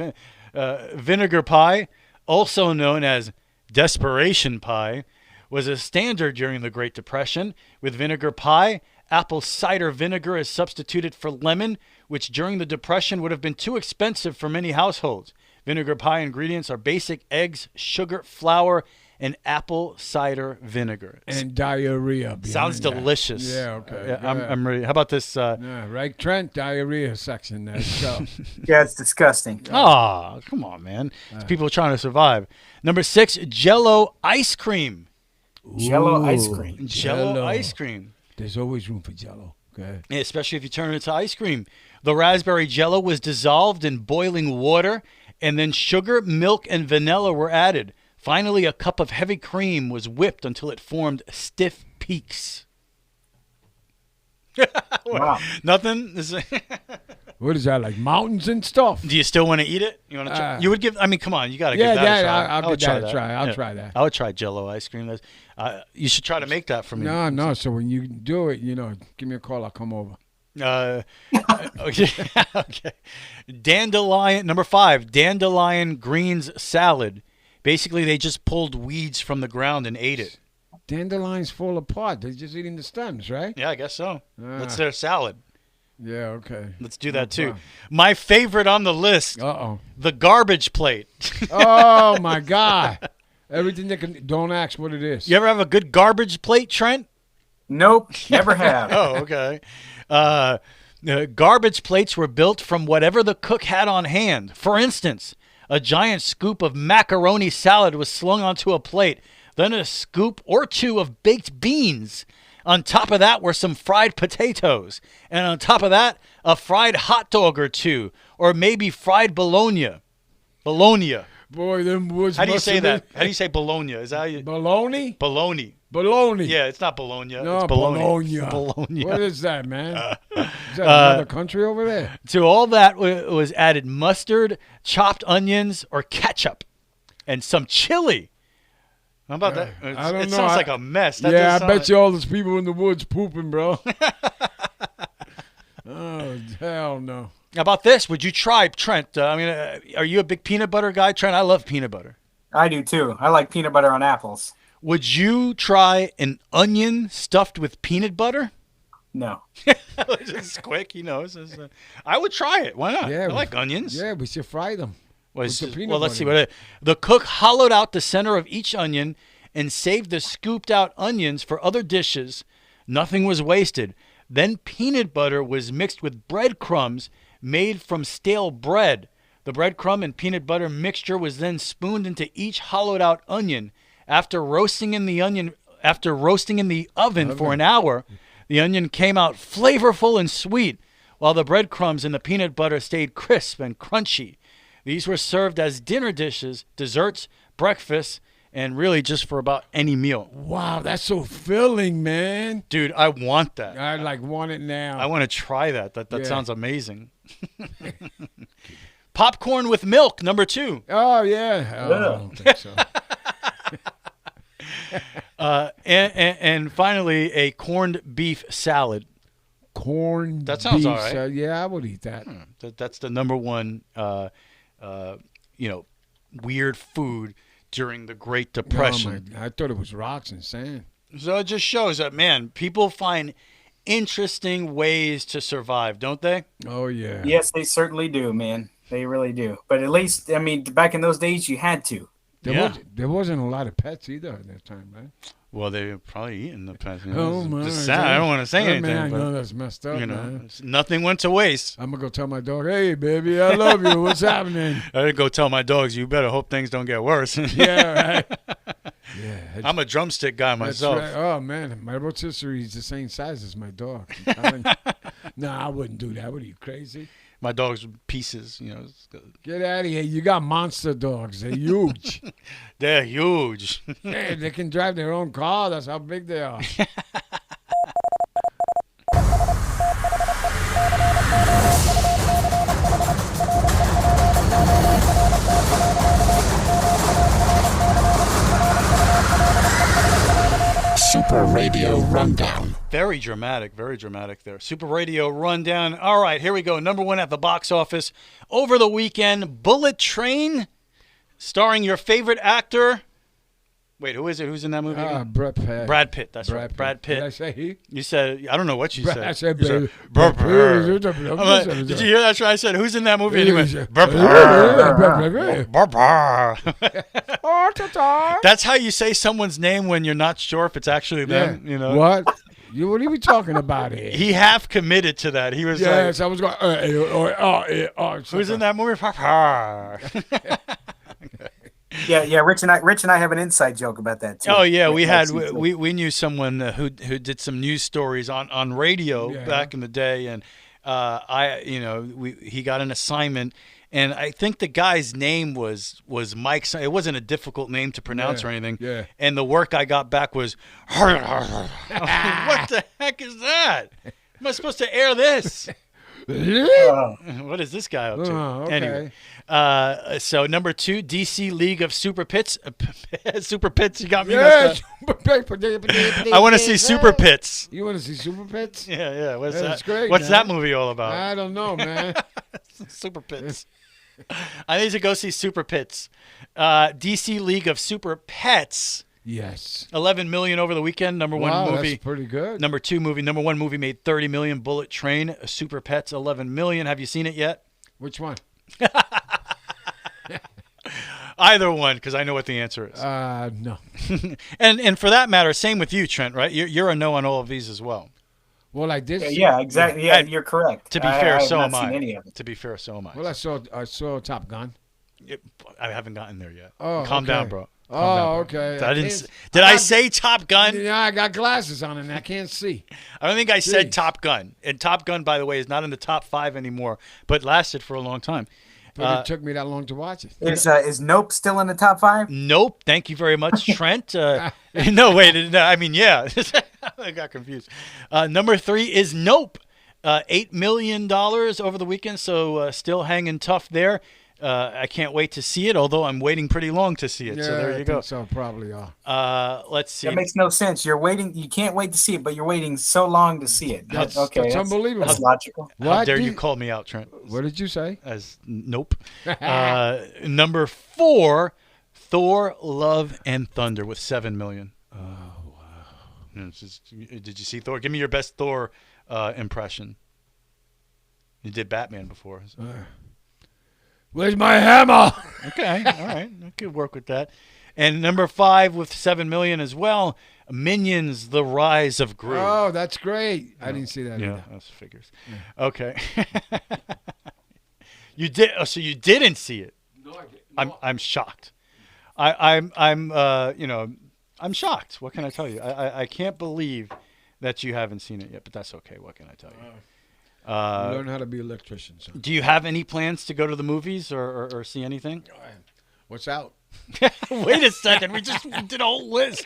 it's vinegar pie, also known as desperation pie, was a standard during the Great Depression. With vinegar pie, apple cider vinegar is substituted for lemon, which during the Depression would have been too expensive for many households. Vinegar pie ingredients are basic eggs, sugar, flour, and apple cider vinegar. And diarrhea. Sounds delicious. Yeah, okay. I'm ready. How about this? Right, Trent, diarrhea section there. So. Yeah, it's disgusting. Oh, come on, man. It's people trying to survive. Number 6, Jell-O ice cream. Jell-O ice cream. Jell-O ice cream. There's always room for Jell-O. Okay. Especially if you turn it into ice cream. The raspberry Jell-O was dissolved in boiling water, and then sugar, milk, and vanilla were added. Finally, a cup of heavy cream was whipped until it formed stiff peaks. Wow. Nothing? What is that, like mountains and stuff? Do you still want to eat it? You want to try? You would give, I mean, come on. You got to give Yeah, that a try. I'll give that a try. I'll try that. I would try Jell-O ice cream. You should try to make that for me. No. So when you do it, give me a call. I'll come over. Okay. Okay. Dandelion, number 5, dandelion greens salad. Basically, they just pulled weeds from the ground and ate it. Dandelions fall apart. They're just eating the stems, right? Yeah, I guess so. That's their salad. Yeah, okay. Let's do that too. My favorite on the list. The garbage plate. Oh my God. Everything that can. Don't ask what it is. You ever have a good garbage plate, Trent? Nope, never have. Oh, okay. Garbage plates were built from whatever the cook had on hand. For instance, a giant scoop of macaroni salad was slung onto a plate, then a scoop or two of baked beans. On top of that were some fried potatoes. And on top of that, a fried hot dog or two. Or maybe fried bologna. Bologna. Boy, them woods. How do you say that? How do you say bologna? Is that how you... Bologna? Bologna. Bologna. Yeah, it's not bologna. No, it's bologna. Bologna. What is that, man? Is that another country over there? To all that was added mustard, chopped onions, or ketchup, and some chili. How about that? I don't know. It sounds like a mess. That I does bet you all those people in the woods pooping, bro. Oh, hell no. How about this? Would you try, Trent? Are you a big peanut butter guy, Trent? I love peanut butter. I do too. I like peanut butter on apples. Would you try an onion stuffed with peanut butter? No. It's quick, I would try it. Why not? Yeah, I like onions. Yeah, we should fry them. Let's see. The cook hollowed out the center of each onion and saved the scooped out onions for other dishes. Nothing was wasted. Then peanut butter was mixed with breadcrumbs made from stale bread. The breadcrumb and peanut butter mixture was then spooned into each hollowed out onion. After roasting in the oven for an hour, the onion came out flavorful and sweet, while the breadcrumbs and the peanut butter stayed crisp and crunchy. These were served as dinner dishes, desserts, breakfast, and really just for about any meal. Wow, that's so filling, man. Dude, I want that. I want it now. I want to try that. That sounds amazing. Popcorn with milk, number 2. Oh, yeah. Oh, I don't think so. And finally, a corned beef salad. Corned That sounds beef all right. salad. Yeah, I would eat that. That's the number one, weird food during the Great Depression. I thought it was rocks and sand. So it just shows that, man, people find interesting ways to survive, don't they? Oh, yeah. Yes, they certainly do, man. They really do. But at least, back in those days, you had to. There wasn't a lot of pets either at that time, right? Well, they were probably eating the pets. Oh, my. I don't want to say anything. Man, I but, know that's messed up, man. Nothing went to waste. I'm going to go tell my dog, hey, baby, I love you. What's happening? I go tell my dogs, you better hope things don't get worse. Yeah, right. Yeah, I'm a drumstick guy myself. Right. Oh, man. My rotisserie is the same size as my dog. No, I wouldn't do that. What are you, crazy? My dog's pieces, Get out of here. You got monster dogs. They're huge. They're huge. Hey, they can drive their own car. That's how big they are. Super Radio Rundown. Very dramatic there. Super Radio Rundown. All right, here we go. Number 1 at the box office over the weekend, Bullet Train, starring your favorite actor. Wait, who is it? Who's in that movie? Brad Pitt. Brad Pitt. That's right. Brad Pitt. Did I say he? You said, I don't know what you said. I said, Did you hear that? I said, who's in that movie? And he went, That's how you say someone's name when you're not sure if it's actually them. What? What are you talking about here? He half committed to that. He was yes, I was going, who's in that movie? Yeah. Rich and I have an inside joke about that too. Oh yeah, we we knew someone who did some news stories on radio back in the day, and he got an assignment, and I think the guy's name was Mike. It wasn't a difficult name to pronounce or anything. Yeah. And the work I got back was, what the heck is that? Am I supposed to air this? What is this guy up to? Okay. Anyway, so number 2, DC League of Super Pits. Super Pits, you got me messed up. I want to see Super Pits. You want to see Super Pits? Yeah. What's That's that? great, What's man. that movie all about? I don't know, man. Super Pits. I need to go see Super Pits. DC League of Super Pets. Yes. 11 million over the weekend. Number one Wow, movie. that's pretty good. Number 2 movie. Number 1 movie made 30 million. Bullet Train. Super Pets. 11 million. Have you seen it yet? Which one? Either one, because I know what the answer is. No. And for that matter, same with you, Trent. Right? You're a no on all of these as well. Well, I did. Yeah, exactly. Yeah, you're correct. To be fair, I so have am not I. seen any of it. To be fair, so am I. Well, I saw Top Gun. I haven't gotten there yet. Oh, Calm okay. down, bro. Okay. Did I say Top Gun? Yeah, I got glasses on and I can't see. I don't think I said Jeez. Top Gun. And Top Gun, by the way, is not in the top 5 anymore, but lasted for a long time. But it took me that long to watch it. Is Nope still in the top 5? Nope. Thank you very much, Trent. No, wait. No, I mean, yeah. I got confused. Number 3 is Nope. $8 million over the weekend, so still hanging tough there. I can't wait to see it, although I'm waiting pretty long to see it. Yeah, so there you I go. think so probably are. Let's see. That makes no sense. You're waiting. You can't wait to see it, but you're waiting so long to see it. That's That's unbelievable. logical. How What dare do you you- call me out, Trent? What did you say? As nope. Number 4, Thor: Love and Thunder with 7 million. Oh wow! Did you see Thor? Give me your best Thor impression. You did Batman before. So. Where's my hammer? Okay, all right, I could work with that. And number 5 with 7 million as well. Minions: The Rise of Gru. Oh, that's great. I didn't see that Yeah, either. that's figures. Okay. You did. Oh, so you didn't see it? No, I didn't. I'm shocked. I'm shocked. What can I tell you? I can't believe that you haven't seen it yet. But that's okay. What can I tell you? Learn how to be an electrician. So. Do you have any plans to go to the movies or see anything? What's out? Wait a second. We did a whole list.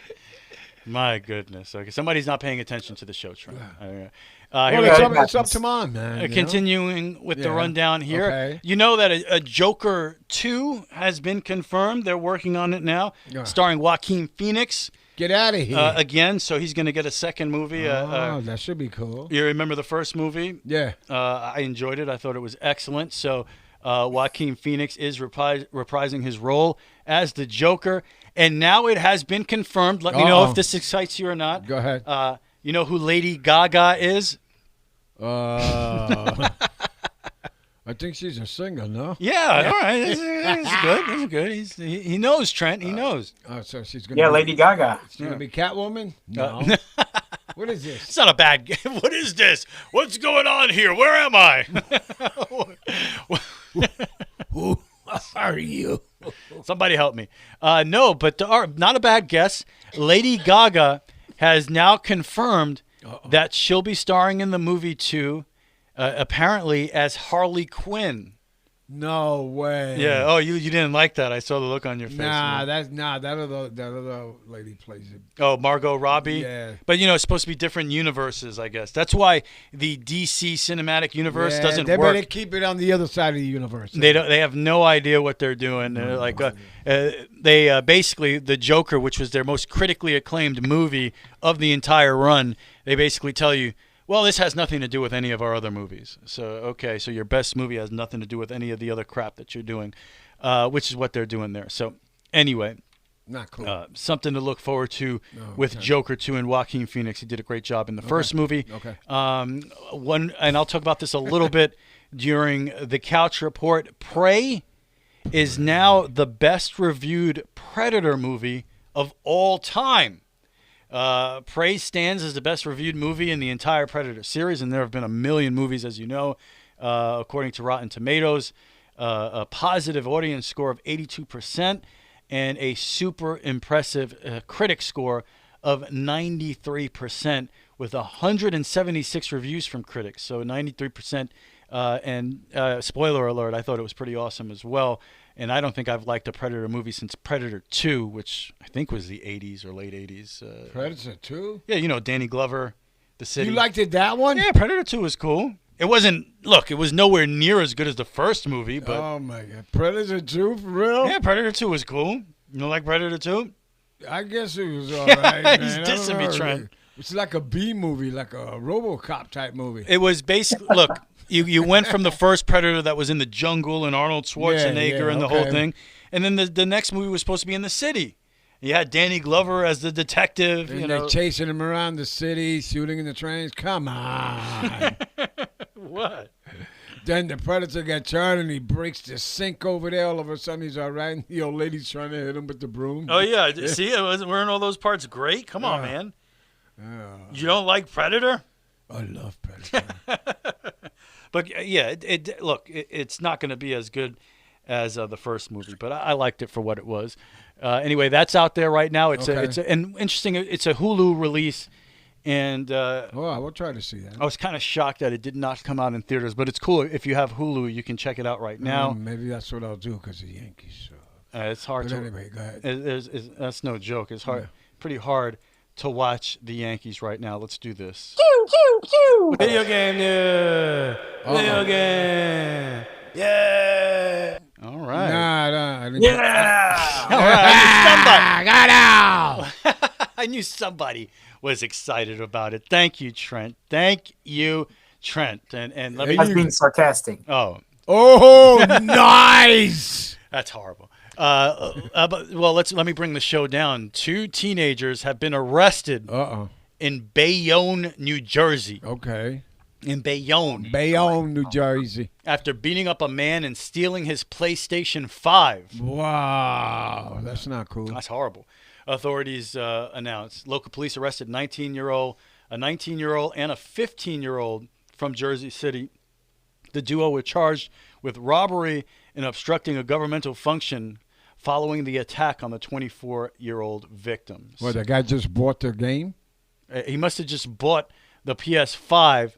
My goodness. Okay, somebody's not paying attention to the show, Trent. Here Well, we it's go. up to mine, man. you know? Continuing with the Yeah. rundown here. Okay. You know that a Joker 2 has been confirmed. They're working on it now, Yeah. starring Joaquin Phoenix Get out of here. again. So he's going to get a second movie. That should be cool. You remember the first movie? Yeah. I enjoyed it. I thought it was excellent. So Joaquin Phoenix is reprising his role as the Joker. And now it has been confirmed. Let me know if this excites you or not. Go ahead. You know who Lady Gaga is? I think she's a singer, no? Yeah, all right. That's good. That's good. He knows, Trent. He knows. So she's gonna. Yeah, be, Lady Gaga. She's gonna be Catwoman. No. What is this? It's not a bad game. What is this? What's going on here? Where am I? Who are you? Somebody help me. No, but not a bad guess. Lady Gaga has now confirmed that she'll be starring in the movie too, apparently as Harley Quinn. No way. Yeah. Oh, you didn't like that. I saw the look on your face. That other lady plays it. Oh, Margot Robbie? Yeah. But, it's supposed to be different universes, I guess. That's why the DC cinematic universe doesn't they work. better keep it on the other side of the universe. They have no idea what they're doing. They're like they basically the Joker, which was their most critically acclaimed movie of the entire run. They basically tell you, well, this has nothing to do with any of our other movies. So okay, so your best movie has nothing to do with any of the other crap that you're doing, which is what they're doing there. So anyway. Not cool. Something to look forward to with Joker 2 and Joaquin Phoenix. He did a great job in the first movie. Okay. And I'll talk about this a little bit during the Couch Report. Prey is now the best reviewed Predator movie of all time. Prey stands as the best reviewed movie in the entire Predator series, and there have been a million movies, as you know, according to Rotten Tomatoes. A positive audience score of 82%. and a super impressive critic score of 93%, with 176 reviews from critics. So 93%. And spoiler alert, I thought it was pretty awesome as well. And I don't think I've liked a Predator movie since Predator 2, which I think was the 80s or late 80s. Predator 2? Yeah, you know, Danny Glover, The City. You liked it, that one? Yeah, Predator 2 was cool. It wasn't, look, it was nowhere near as good as the first movie, but. Oh, my God. Predator 2, for real? Yeah, Predator 2 was cool. You don't like Predator 2? I guess it was all right, man. He's dissing me, Trent. It's like a B movie, like a RoboCop type movie. It was basically, look, you went from the first Predator that was in the jungle and Arnold Schwarzenegger and the whole thing, and then the next movie was supposed to be in the city. You had Danny Glover as the detective. And they're chasing him around the city, shooting in the trains. Come on. What? Then the Predator gets hurt and he breaks the sink over there. All of a sudden he's all right. And the old lady's trying to hit him with the broom. Oh, yeah. See, weren't all those parts great? Come on, man. You don't like Predator? I love Predator. But, yeah, it's not going to be as good as the first movie, but I liked it for what it was. Anyway, that's out there right now. It's interesting. It's a Hulu release. And I will try to see that. I was kind of shocked that it did not come out in theaters, but it's cool. If you have Hulu, you can check it out right now. Maybe that's what I'll do because the Yankees. It's hard to. Anyway, go ahead. That's no joke. It's hard, pretty hard to watch the Yankees right now. Let's do this. Video game news. Video game. Yeah. All right. Nah. Yeah. All right. Somebody. Got out. I knew somebody was excited about it. Thank you, Trent. Thank you, Trent. And let me. I was being sarcastic. Oh, nice. That's horrible. Let me bring the show down. 2 teenagers have been arrested in Bayonne, New Jersey. Okay. In Bayonne, New Jersey. After beating up a man and stealing his PlayStation 5. Wow, that's not cool. That's horrible. Authorities announced. Local police arrested a 19-year-old and a 15-year-old from Jersey City. The duo were charged with robbery and obstructing a governmental function following the attack on the 24-year-old victim. Well, the guy just bought the game? He must have just bought the PS5,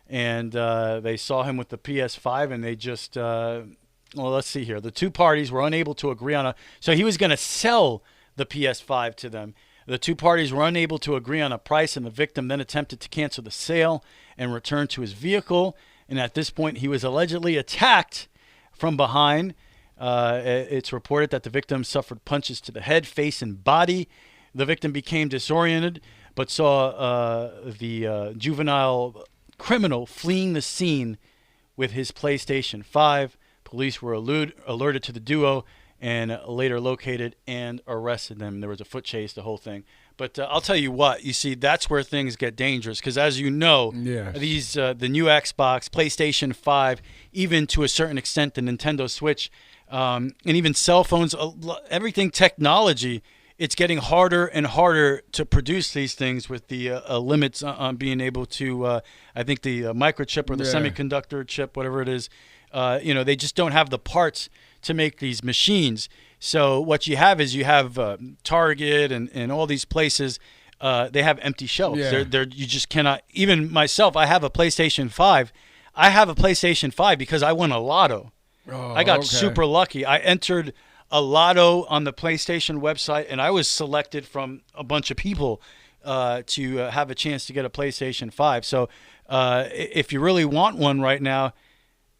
and they saw him with the PS5, and they just, let's see here. The 2 parties were unable to agree on so he was going to sell the PS5 to them. The 2 parties were unable to agree on a price, and the victim then attempted to cancel the sale and return to his vehicle. And at this point, he was allegedly attacked from behind. It's reported that the victim suffered punches to the head, face, and body. The victim became disoriented, but saw the juvenile criminal fleeing the scene with his PlayStation 5. Police were alerted to the duo and later located and arrested them. There was a foot chase, the whole thing. But I'll tell you what, you see, that's where things get dangerous because, as you know, these the new Xbox, PlayStation 5, even to a certain extent the Nintendo Switch, and even cell phones, everything technology, it's getting harder and harder to produce these things with the limits on being able to, I think the microchip or the semiconductor chip, whatever it is, they just don't have the parts to make these machines. So what you have is Target and all these places, they have empty shelves. Yeah. You just cannot, even myself, I have a PlayStation 5. I have a PlayStation 5 because I won a lotto. I got super lucky. I entered a lotto on the PlayStation website, and I was selected from a bunch of people to have a chance to get a PlayStation 5. So if you really want one right now,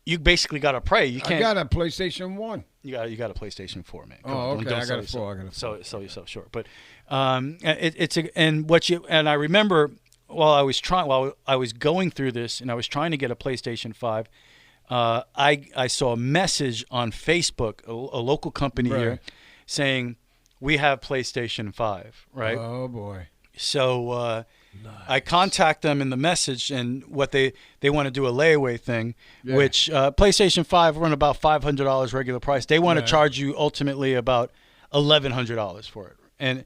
you basically got to pray. You can't. I got a PlayStation 1. You got a PlayStation 4, man. Okay. I got a 4. Sell yourself short. But and I remember while I was going through this and I was trying to get a PlayStation 5, I saw a message on Facebook, a local company here, saying we have PlayStation 5, right? Oh boy. So I contact them in the message, and what they want to do a layaway thing, which PlayStation 5 run about $500 regular price. They want to charge you ultimately about $1,100 for it. And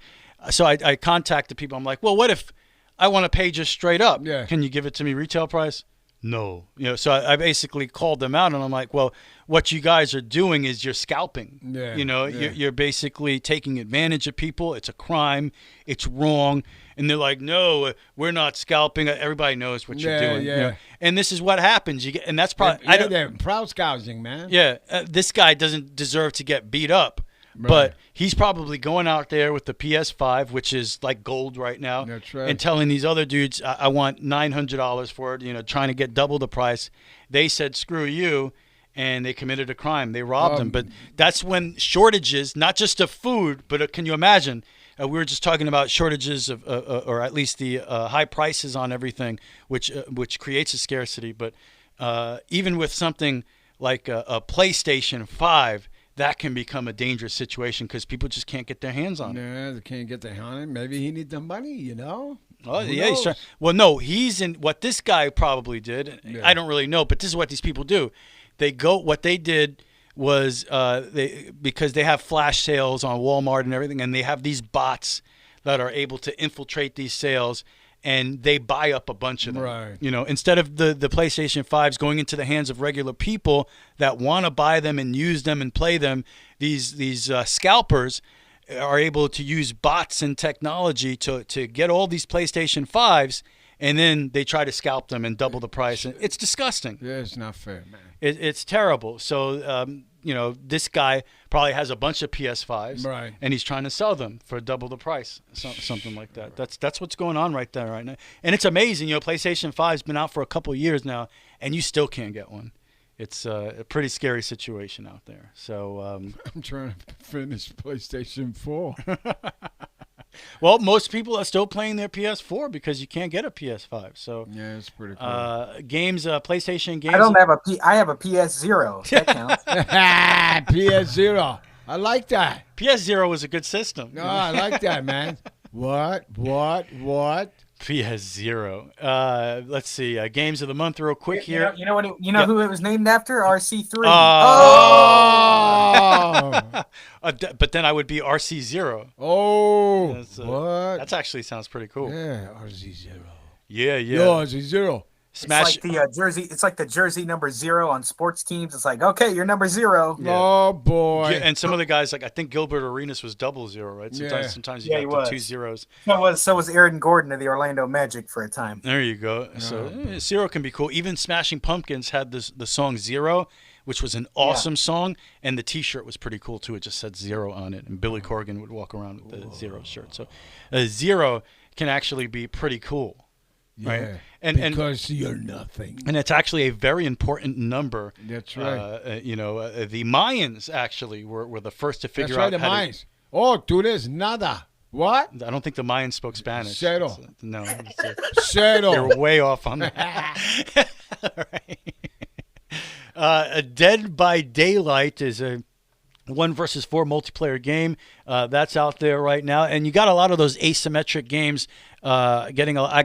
so I contact the people. I'm like, well, what if I want to pay just straight up? Yeah. Can you give it to me retail price? No. So I basically called them out, and I'm like, well, what you guys are doing is you're scalping. Yeah, You're basically taking advantage of people. It's a crime. It's wrong. And they're like, no, we're not scalping. Everybody knows what you're doing. Yeah. And this is what happens. And that's probably they're proud gouging, man. Yeah, this guy doesn't deserve to get beat up. Right. But he's probably going out there with the PS5, which is like gold right now, That's right. and telling these other dudes, I want $900 for it, trying to get double the price. They said, screw you, and they committed a crime. They robbed him. But that's when shortages, not just of food, but can you imagine? We were just talking about shortages of, or at least the high prices on everything, which creates a scarcity. But even with something like a PlayStation 5, that can become a dangerous situation because people just can't get their hands on it. Yeah, they can't get their hand on it. Maybe he needs the money, Oh, Who yeah. knows? Well, no, he's in what this guy probably did. Yeah. I don't really know, but this is what these people do. What they did was because they have flash sales on Walmart and everything, and they have these bots that are able to infiltrate these sales, and they buy up a bunch of them. Right. Instead of the PlayStation 5s going into the hands of regular people that want to buy them and use them and play them, these scalpers are able to use bots and technology to get all these PlayStation 5s, and then they try to scalp them and double the price. And it's disgusting. Yeah, it's not fair, man. It's terrible. So, this guy probably has a bunch of PS5s, Right. and he's trying to sell them for double the price, something like that. That's what's going on right there right now. And it's amazing. PlayStation 5's been out for a couple of years now, and you still can't get one. It's a pretty scary situation out there. So, I'm trying to finish PlayStation 4. well, most people are still playing their PS4 because you can't get a PS5. So, Yeah, it's pretty cool. games, PlayStation games. I have a PS0. That counts. PS0. I like that. PS0 was a good system. No, I like that, man. What? PS0. Let's see. Games of the month, real quick here. You know who it was named after? RC3. But then I would be RC0. Oh, What? That actually sounds pretty cool. Yeah, RZ0. Yeah. Yo, RZ0. Smash. It's like the jersey. It's like the jersey number 0 on sports teams. It's like, okay, you're number 0. Yeah. Oh boy. Yeah, and some of the guys, like I think Gilbert Arenas was 00, right? Sometimes you got the 2 zeros. So was Aaron Gordon of the Orlando Magic for a time. There you go. So 0 can be cool. Even Smashing Pumpkins had the song 0, which was an awesome song, and the T-shirt was pretty cool too. It just said 0 on it, and Billy Corgan would walk around with the 0 shirt. So 0 can actually be pretty cool. Right, Yeah, and because you're nothing. and it's actually a very important number. That's right. The Mayans actually were the first to figure That's right, out the how Mayans. Oh, tú eres nada. What? to. I don't think the Mayans spoke Spanish. Cero. No, Cero. you're way off on that. A Dead by Daylight is a 1 versus 4 multiplayer game that's out there right now, and you got a lot of those asymmetric games. I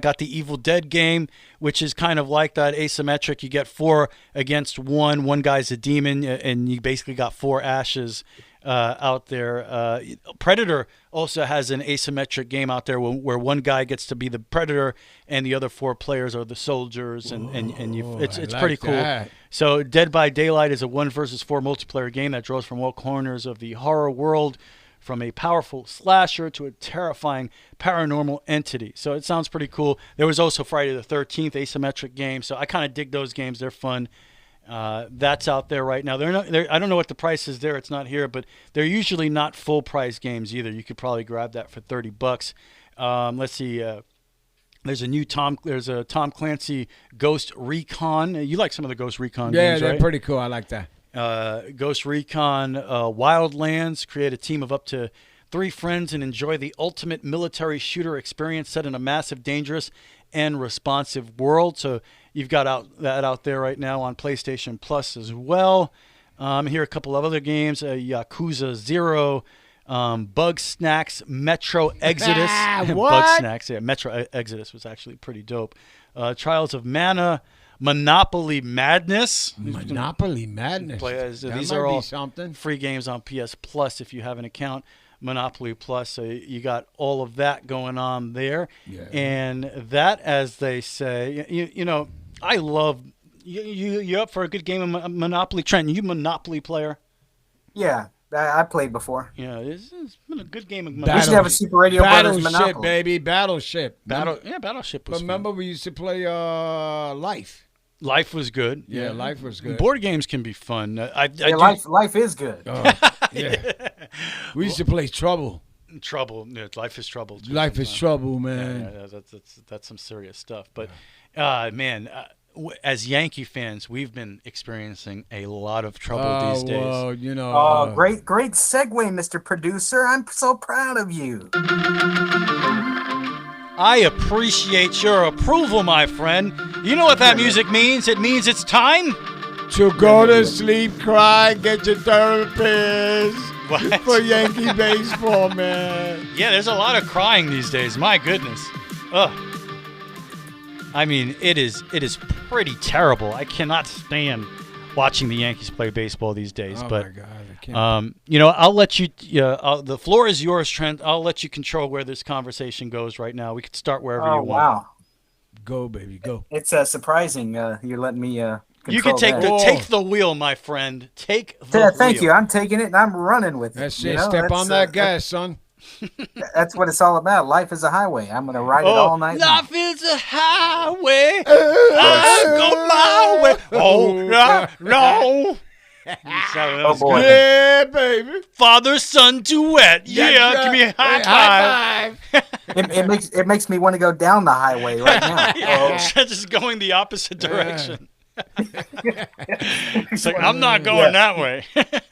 got the Evil Dead game, which is kind of like that, asymmetric. You get 4 against 1. One guy's a demon, and you basically got 4 ashes out there. Predator also has an asymmetric game out there where one guy gets to be the predator and the other 4 players are the soldiers, and it's I pretty like cool. that. So Dead by Daylight is a 1 versus 4 multiplayer game that draws from all corners of the horror world, from a powerful slasher to a terrifying paranormal entity. So it sounds pretty cool. There was also Friday the 13th asymmetric game, so I kind of dig those games. They're fun. That's out there right now. I don't know what the price is there. It's not here, but they're usually not full price games either. You could probably grab that for $30. Let's see. There's a Tom Clancy Ghost Recon. You like some of the Ghost Recon games, they're right? pretty cool. I like that. Ghost Recon Wildlands. Create a team of up to 3 friends and enjoy the ultimate military shooter experience set in a massive, dangerous, and responsive world. So you've got that out there right now on PlayStation Plus as well. Here are a couple of other games. Yakuza 0. Bug Snacks Metro Exodus. What? Bug Snacks, yeah. Metro Exodus was actually pretty dope. Trials of Mana. Monopoly Madness. Monopoly Madness. These might are be all something. free games on PS Plus if you have an account. Monopoly Plus, so you got all of that going on there. Yeah. And that, as they say, I love you up for a good game of Monopoly, Trent? You Monopoly player? Yeah, I played before. Yeah, it's been a good game of We Monopoly. should have a Super Radio Brothers Battleship, Monopoly. baby, Battleship. Battleship was Remember fun. we used to play Life. Life was good. Yeah, Life was good. Board games can be fun. I Yeah, life is good. Yeah. We used to play Trouble. Trouble. Yeah, Life is trouble. Too Life is sometimes. Trouble, man. Yeah, that's some serious stuff. But man, as Yankee fans, we've been experiencing a lot of trouble these days. Well, you know. Oh, great segue, Mr. Producer. I'm so proud of you. I appreciate your approval, my friend. You know what that music means? It means it's time To go to sleep, cry, get your therapist. What? For Yankee baseball, man. Yeah, there's a lot of crying these days. My goodness. Ugh. I mean, it is pretty terrible. I cannot stand watching the Yankees play baseball these days. Oh, but my God. I can't. I'll let you. The floor is yours, Trent. I'll let you control where this conversation goes right now. We could start wherever you Oh, want. wow. Go, baby, go. It's surprising you're letting me You can control that. take the wheel, my friend. Take the wheel. Thank you. I'm taking it and I'm running with it. That's you it. know? Step That's, on that gas, son. That's what it's all about. Life is a highway. I'm going to ride it all night long. Life is a highway. I go my way. Oh, no. Oh, boy. Yeah, baby. Father, son, duet. Yeah, give me a high five. It makes me want to go down the highway right now. Trent is going the opposite direction. It's like, I'm not going that way.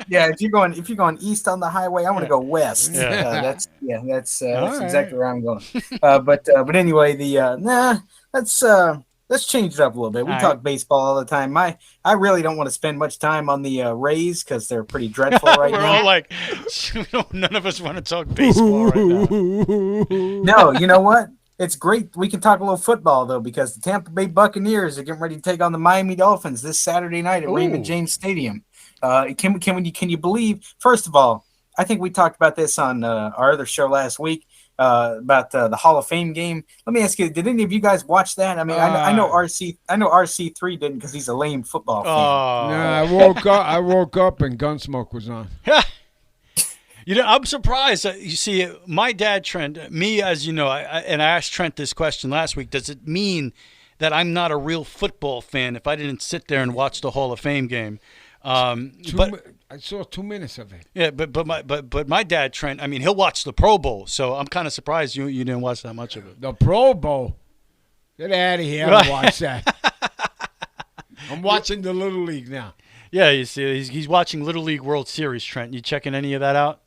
Yeah, if you're going east on the highway, I want to go west. Yeah. That's right. exactly where I'm going. But anyway, let's change it up a little bit. We All talk right. baseball all the time. I really don't want to spend much time on the Rays because they're pretty dreadful right We're now. all like, none of us want to talk baseball right now. No, you know what? It's great. We can talk a little football though, because the Tampa Bay Buccaneers are getting ready to take on the Miami Dolphins this Saturday night at Raymond James Stadium. Can you believe? First of all, I think we talked about this on our other show last week about the Hall of Fame game. Let me ask you: did any of you guys watch that? I mean, I know RC3 didn't because he's a lame football fan. Nah, I woke up and Gunsmoke was on. I'm surprised. You see, my dad, Trent, me, as you know, and I asked Trent this question last week. Does it mean that I'm not a real football fan if I didn't sit there and watch the Hall of Fame game? I saw 2 minutes of it. Yeah, but my dad, Trent, I mean, he'll watch the Pro Bowl, so I'm kind of surprised you didn't watch that much of it. The Pro Bowl. Get out of here and watch that. I'm watching the Little League now. Yeah, you see, he's watching Little League World Series, Trent. You checking any of that out?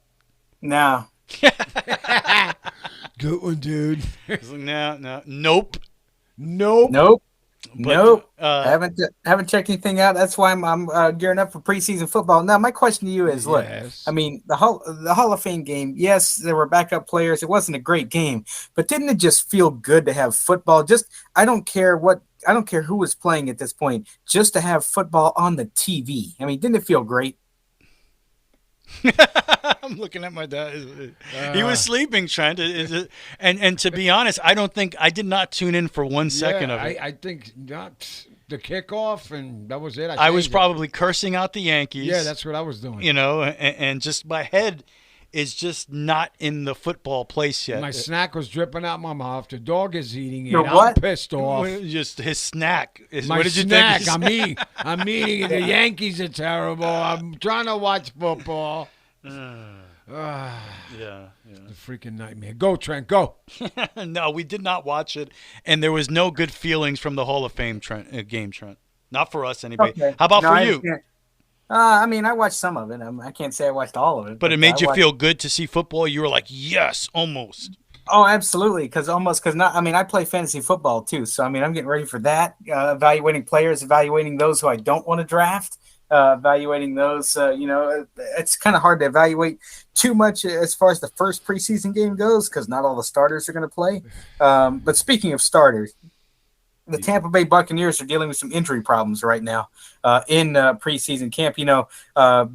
No. Good one, dude. He's like, no, nope. Nope. But, Haven't checked anything out. That's why I'm gearing up for preseason football. Now, my question to you is: look, Yes. I mean, the Hall of Fame game. Yes, there were backup players. It wasn't a great game, but didn't it just feel good to have football? I don't care who was playing at this point. Just to have football on the TV. I mean, didn't it feel great? I'm looking at my dad. He was sleeping, Trent. And to be honest, I did not tune in for 1 second of it. I think not the kickoff, and that was it. I was changed it. probably cursing out the Yankees. Yeah, that's what I was doing. And just my head is just not in the football place yet. My snack was dripping out my mouth. The dog is eating it. Your I'm what? pissed off. Just his snack. My What did you snack. think? I'm eating it. The Yankees are terrible. I'm trying to watch football. Yeah. The freaking nightmare. Go, Trent. Go. No, we did not watch it, and there was no good feelings from the Hall of Fame game, Trent. Not for us, anybody. Okay. How about No, for I you? understand. I mean, I watched some of it. I can't say I watched all of it. But it made I you watched- feel good to see football. You were like, yes, almost. Oh, absolutely. Because I play fantasy football too. So, I mean, I'm getting ready for that. Evaluating players, evaluating those who I don't want to draft, evaluating those, it's kind of hard to evaluate too much as far as the first preseason game goes because not all the starters are going to play. But speaking of starters, the Tampa Bay Buccaneers are dealing with some injury problems right now in preseason camp.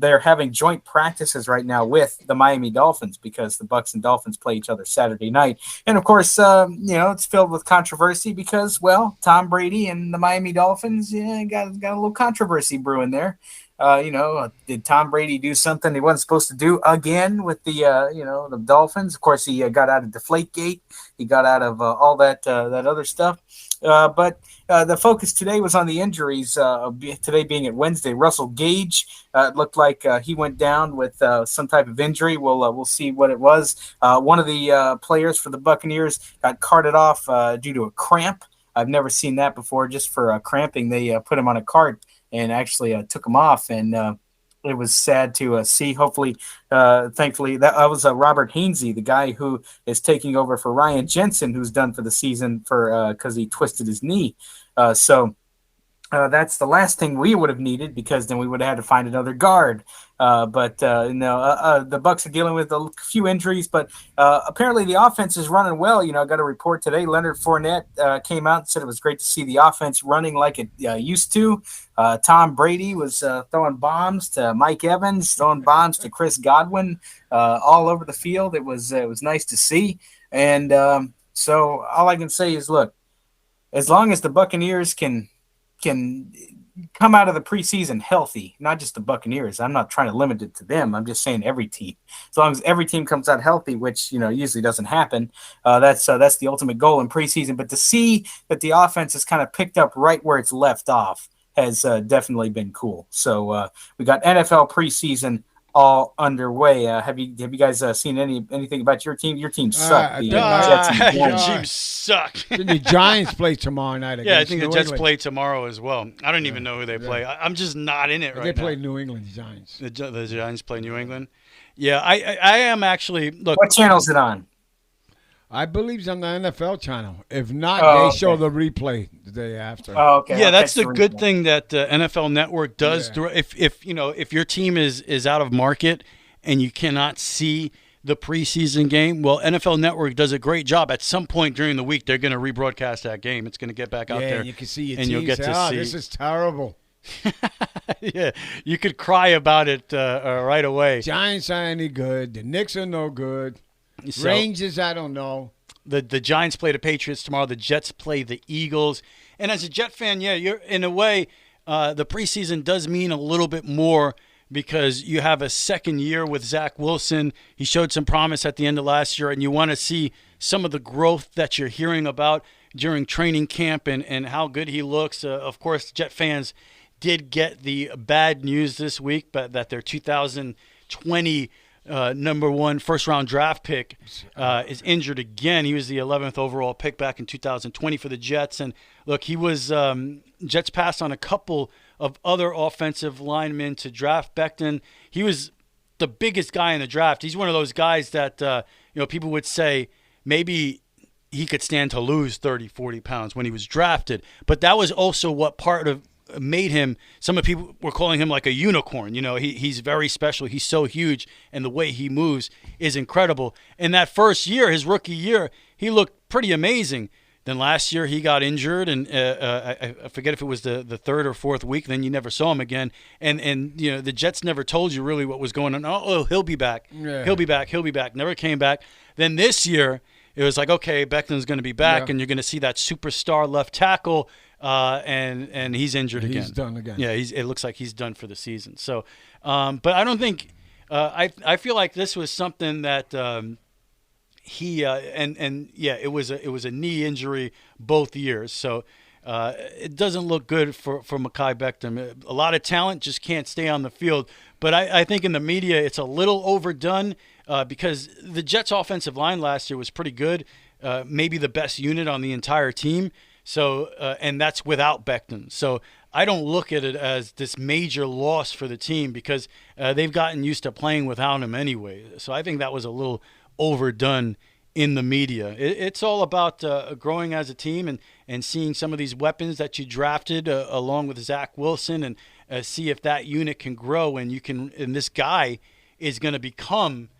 They're having joint practices right now with the Miami Dolphins because the Bucs and Dolphins play each other Saturday night. And, of course, it's filled with controversy because, well, Tom Brady and the Miami Dolphins got a little controversy brewing there. Did Tom Brady do something he wasn't supposed to do again with the Dolphins? Of course, he got out of Deflategate. He got out of all that other stuff. But the focus today was on the injuries. Today being at Wednesday, Russell Gage it looked like he went down with some type of injury. We'll see what it was. One of the players for the Buccaneers got carted off due to a cramp. I've never seen that before. Just for cramping, they put him on a cart and actually took him off. And it was sad to see. Hopefully, thankfully, that was Robert Hainsey, the guy who is taking over for Ryan Jensen, who's done for the season because he twisted his knee. So that's the last thing we would have needed because then we would have had to find another guard. But the Bucs are dealing with a few injuries, but apparently the offense is running well. I got a report today. Leonard Fournette came out and said it was great to see the offense running like it used to. Tom Brady was throwing bombs to Mike Evans, throwing bombs to Chris Godwin all over the field. It was nice to see. And so all I can say is, look, as long as the Buccaneers can come out of the preseason healthy, not just the Buccaneers. I'm not trying to limit it to them. I'm just saying every team. As long as every team comes out healthy, which usually doesn't happen, that's the ultimate goal in preseason. But to see that the offense has kind of picked up right where it's left off has definitely been cool. So we got NFL preseason all underway. Have you guys seen anything about your team? Your team sucked. Your team sucked. The Giants play tomorrow night. Yeah, I think the Jets play tomorrow as well. I don't even know who they play. I'm just not in it right now. They play New England Giants. The Giants play New England. Yeah, I am actually. Look, what channel is it on? I believe it's on the NFL channel. If not, they show the replay the day after. Oh, okay. Yeah, that's the good thing that NFL Network does. Yeah. If your team is out of market and you cannot see the preseason game, well, NFL Network does a great job. At some point during the week, they're going to rebroadcast that game. It's going to get back out there. Yeah, you can see your and you'll get to see. This is terrible. Yeah, you could cry about it right away. Giants aren't any good. The Knicks are no good. So, Rangers, I don't know. The Giants play the Patriots tomorrow. The Jets play the Eagles. And as a Jet fan, yeah, you're in a way, the preseason does mean a little bit more because you have a second year with Zach Wilson. He showed some promise at the end of last year, and you want to see some of the growth that you're hearing about during training camp and how good he looks. Of course, Jet fans did get the bad news this week, but that their 2020 number one first-round draft pick is injured again. He was the 11th overall pick back in 2020 for the Jets. And, look, he was Jets passed on a couple of other offensive linemen to draft Becton. He was the biggest guy in the draft. He's one of those guys that, people would say maybe he could stand to lose 30, 40 pounds when he was drafted. But that was also what part of made him, some of people were calling him like a unicorn. He's very special. He's so huge, and the way he moves is incredible. In that first year, his rookie year, he looked pretty amazing. Then last year he got injured, and I forget if it was the third or fourth week. Then you never saw him again, and the Jets never told you really what was going on. Oh, he'll be back. Yeah. He'll be back. He'll be back. Never came back. Then this year it was like, okay, Becton's going to be back, and you're going to see that superstar left tackle. And he's injured again. He's done again. Yeah, it looks like he's done for the season. So, but I don't think I feel like this was something that it was a knee injury both years. So it doesn't look good for Mekhi Becton. A lot of talent just can't stay on the field. But I think in the media it's a little overdone because the Jets' offensive line last year was pretty good, maybe the best unit on the entire team. So, and that's without Becton. So I don't look at it as this major loss for the team because they've gotten used to playing without him anyway. So I think that was a little overdone in the media. It's all about growing as a team and seeing some of these weapons that you drafted along with Zach Wilson and see if that unit can grow and this guy is going to become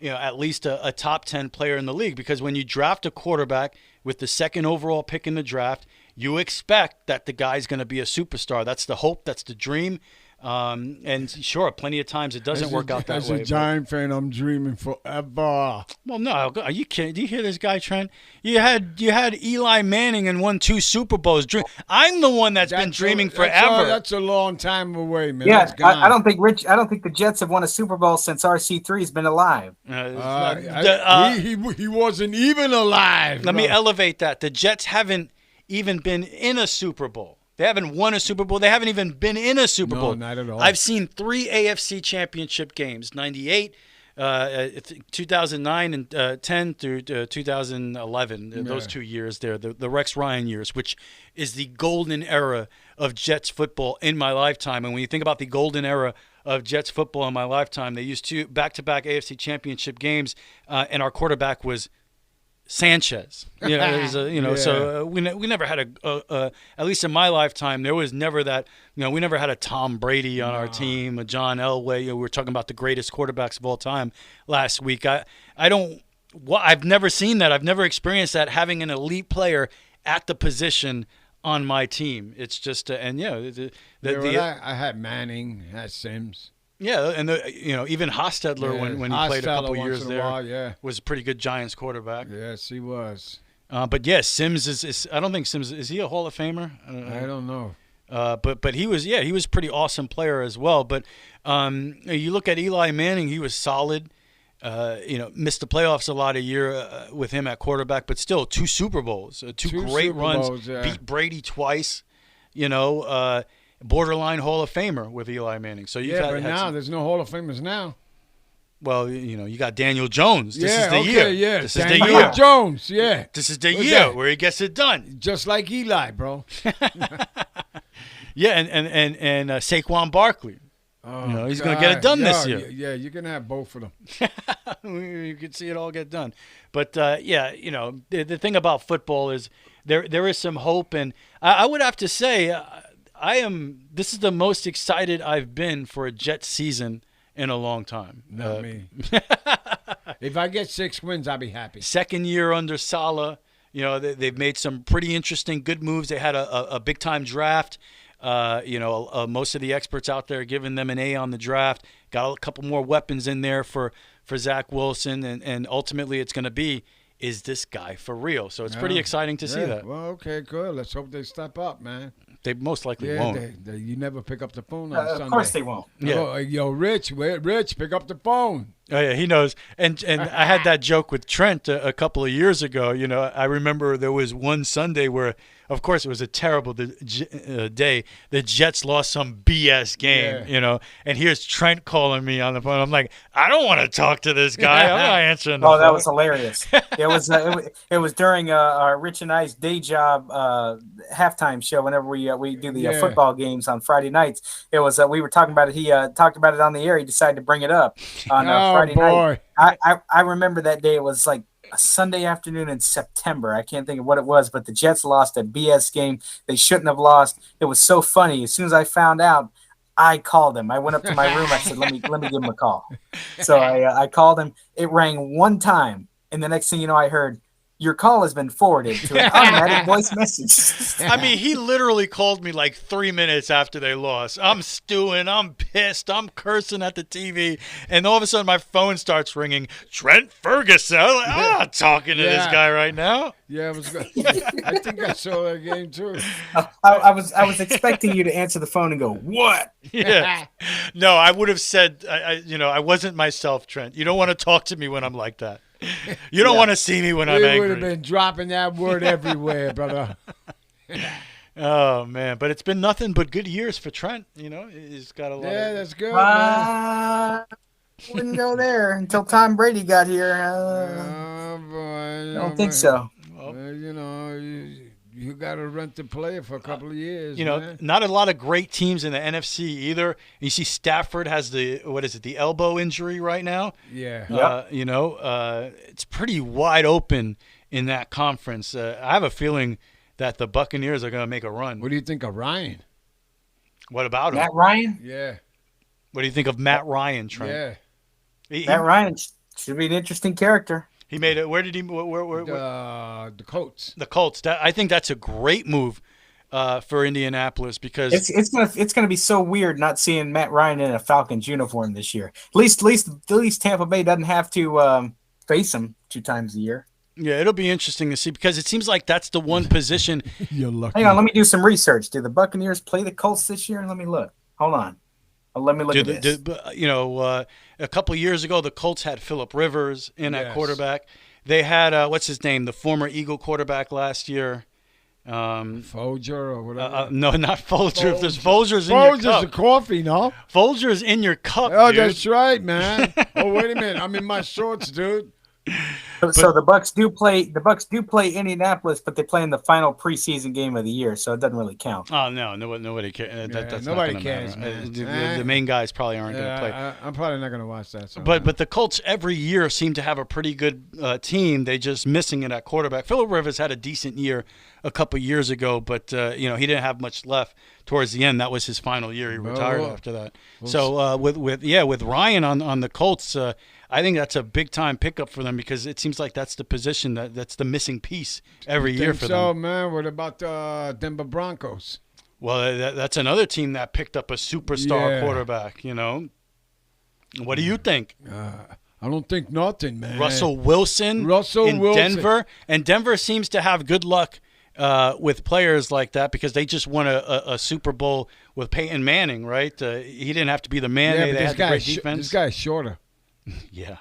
at least a top 10 player in the league, because when you draft a quarterback with the second overall pick in the draft, you expect that the guy's going to be a superstar. That's the hope. That's the dream. And sure, plenty of times it doesn't work out that way. As a Giant fan, I'm dreaming forever. Well, no, are you kidding? Do you hear this guy, Trent? You had Eli Manning and won 2 Super Bowls. I'm the one that's been dreaming forever. That's a long time away, man. Yeah, I don't think the Jets have won a Super Bowl since RC3's been alive. He wasn't even alive. Let me elevate that. The Jets haven't even been in a Super Bowl. They haven't won a Super Bowl. They haven't even been in a Super Bowl. No, not at all. I've seen 3 AFC championship games, 98, 2009 and 10 through 2011, those 2 years there, the Rex Ryan years, which is the golden era of Jets football in my lifetime. And when you think about the golden era of Jets football in my lifetime, they used 2 back-to-back AFC championship games, and our quarterback was Sanchez. So we never had at least in my lifetime, there was never that, we never had a Tom Brady on our team, a John Elway. We were talking about the greatest quarterbacks of all time last week. I've never seen that. I've never experienced that, having an elite player at the position on my team. It's just, I had Manning, I had Sims. Yeah, and even Hostetler when he played a couple years there was a pretty good Giants quarterback. Yes, he was. But yeah, Sims is I don't think Sims is he a Hall of Famer? I don't know. But he was a pretty awesome player as well. But you look at Eli Manning, he was solid. Missed the playoffs a lot of year with him at quarterback, but still 2 Super Bowls, 2 great Super runs, Bowls, yeah. Beat Brady twice. Borderline Hall of Famer with Eli Manning. So there's no Hall of Famers now. Well, you got Daniel Jones. This is the year. Yeah, this is the year. Jones, yeah. This is the year where he gets it done. Just like Eli, bro. Yeah, and Saquon Barkley. He's going to get it done this year. Yeah, you're going to have both of them. You can see it all get done. But, the thing about football is there is some hope. And I would have to say this is the most excited I've been for a Jets season in a long time. Not me. If I get 6 wins, I'll be happy. Second year under Saleh. They've made some pretty interesting, good moves. They had a big-time draft. Most of the experts out there giving them an A on the draft. Got a couple more weapons in there for Zach Wilson. And ultimately it's going to be, is this guy for real? So it's pretty exciting to see that. Well, okay, good. Let's hope they step up, man. They most likely won't. You never pick up the phone on Sunday. Of course they won't. Yeah. Rich, pick up the phone. Oh, yeah, he knows. And I had that joke with Trent a couple of years ago. I remember there was one Sunday where, of course, it was a terrible day. The Jets lost some BS game, and here's Trent calling me on the phone. I'm like, I don't want to talk to this guy. I'm not answering the phone. That was hilarious. It was during our Rich and I's day job halftime show whenever we do the football games on Friday nights. It was we were talking about it. He talked about it on the air. He decided to bring it up on Friday night. I remember that day. It was like a Sunday afternoon in September. I can't think of what it was, but the Jets lost a BS game they shouldn't have lost. It was so funny. As soon as I found out, I called him. I went up to my room. I said, let me give him a call. So I called him. It rang one time, and the next thing you know, I heard, your call has been forwarded to an automatic voice message. I mean, he literally called me like 3 minutes after they lost. I'm stewing. I'm pissed. I'm cursing at the TV. And all of a sudden, my phone starts ringing. Trent Ferguson. I'm not talking to this guy right now. Yeah, it was good. I think I saw that game, too. I was expecting you to answer the phone and go, what? Yeah. No, I would have said, I wasn't myself, Trent. You don't want to talk to me when I'm like that. You don't want to see me when I'm angry. We would have been dropping that word everywhere, brother. Oh, man. But it's been nothing but good years for Trent. He's got a lot that's good, man. Wouldn't go there until Tom Brady got here. Boy, I don't think so. Well, you got to rent the player for a couple of years. Man. Not a lot of great teams in the NFC either. You see Stafford has the elbow injury right now. Yeah. It's pretty wide open in that conference. I have a feeling that the Buccaneers are going to make a run. What do you think of Ryan? What about him? Matt Ryan? Yeah. What do you think of Matt Ryan, Trent? Yeah. Matt Ryan should be an interesting character. He made it. Where did he? Where? The Colts. The Colts. I think that's a great move for Indianapolis because it's gonna be so weird not seeing Matt Ryan in a Falcons uniform this year. At least Tampa Bay doesn't have to face him 2 times a year. Yeah, it'll be interesting to see because it seems like that's the one position. You're lucky. Hang on, let me do some research. Do the Buccaneers play the Colts this year? Let me look. Hold on. Let me look at this. A couple years ago, the Colts had Phillip Rivers in at quarterback. They had what's his name, the former Eagle quarterback last year. Folger or whatever. No, not Folger. If there's Folgers in your cup. Folger's a coffee, no? Folger's in your cup, Oh, dude. that's right, man. Oh, wait a minute. I'm in my shorts, dude. So the Bucks do play. The Bucks do play Indianapolis, but they play in the final preseason game of the year, so it doesn't really count. Oh no, nobody cares. That's nobody not cares, matter. man. The main guys probably aren't going to play. I'm probably not going to watch that. So But the Colts every year seem to have a pretty good team. They just missing it at quarterback. Phillip Rivers had a decent year a couple years ago, but he didn't have much left towards the end. That was his final year. He retired after that. So with Ryan on the Colts, I think that's a big time pickup for them because it seems like that's the position that's the missing piece every year for them. So, man, what about the Denver Broncos? Well, that's another team that picked up a superstar quarterback. What do you think? I don't think nothing, man. Russell Wilson in Denver, and Denver seems to have good luck with players like that because they just won a Super Bowl with Peyton Manning, right? He didn't have to be the man. Yeah, they had great defense. This guy's shorter. Yeah.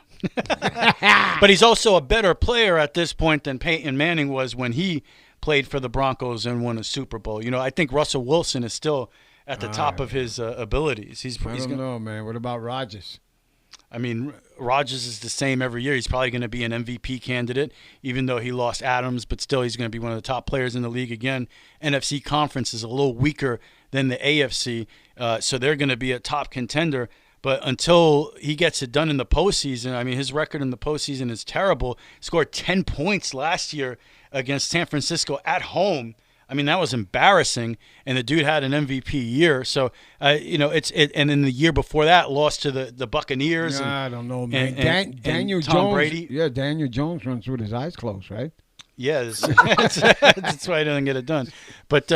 But he's also a better player at this point than Peyton Manning was when he played for the Broncos and won a Super Bowl. I think Russell Wilson is still at the top of his abilities. I don't know, man. What about Rodgers? I mean, Rodgers is the same every year. He's probably going to be an MVP candidate, even though he lost Adams, but still he's going to be one of the top players in the league again. NFC conference is a little weaker than the AFC, so they're going to be a top contender. But until he gets it done in the postseason, I mean, his record in the postseason is terrible. He scored 10 points last year against San Francisco at home. I mean, that was embarrassing. And the dude had an MVP year. So, and then the year before that, lost to the Buccaneers. I don't know, man. Daniel Tom Jones. Brady. Yeah, Daniel Jones runs with his eyes closed, right? Yes. That's why he doesn't get it done. But,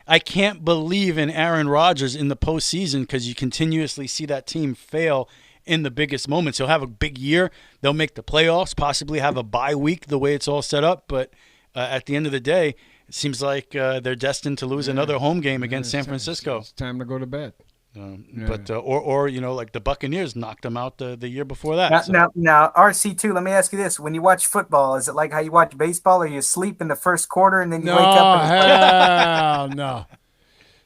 I can't believe in Aaron Rodgers in the postseason because you continuously see that team fail in the biggest moments. He'll have a big year. They'll make the playoffs, possibly have a bye week the way it's all set up. But at the end of the day, it seems like they're destined to lose another home game against San Francisco. It's time to go to bed. But like the Buccaneers knocked them out the year before that. Now, RC2, let me ask you this. When you watch football, is it like how you watch baseball or you sleep in the first quarter and then you wake up? Hell no.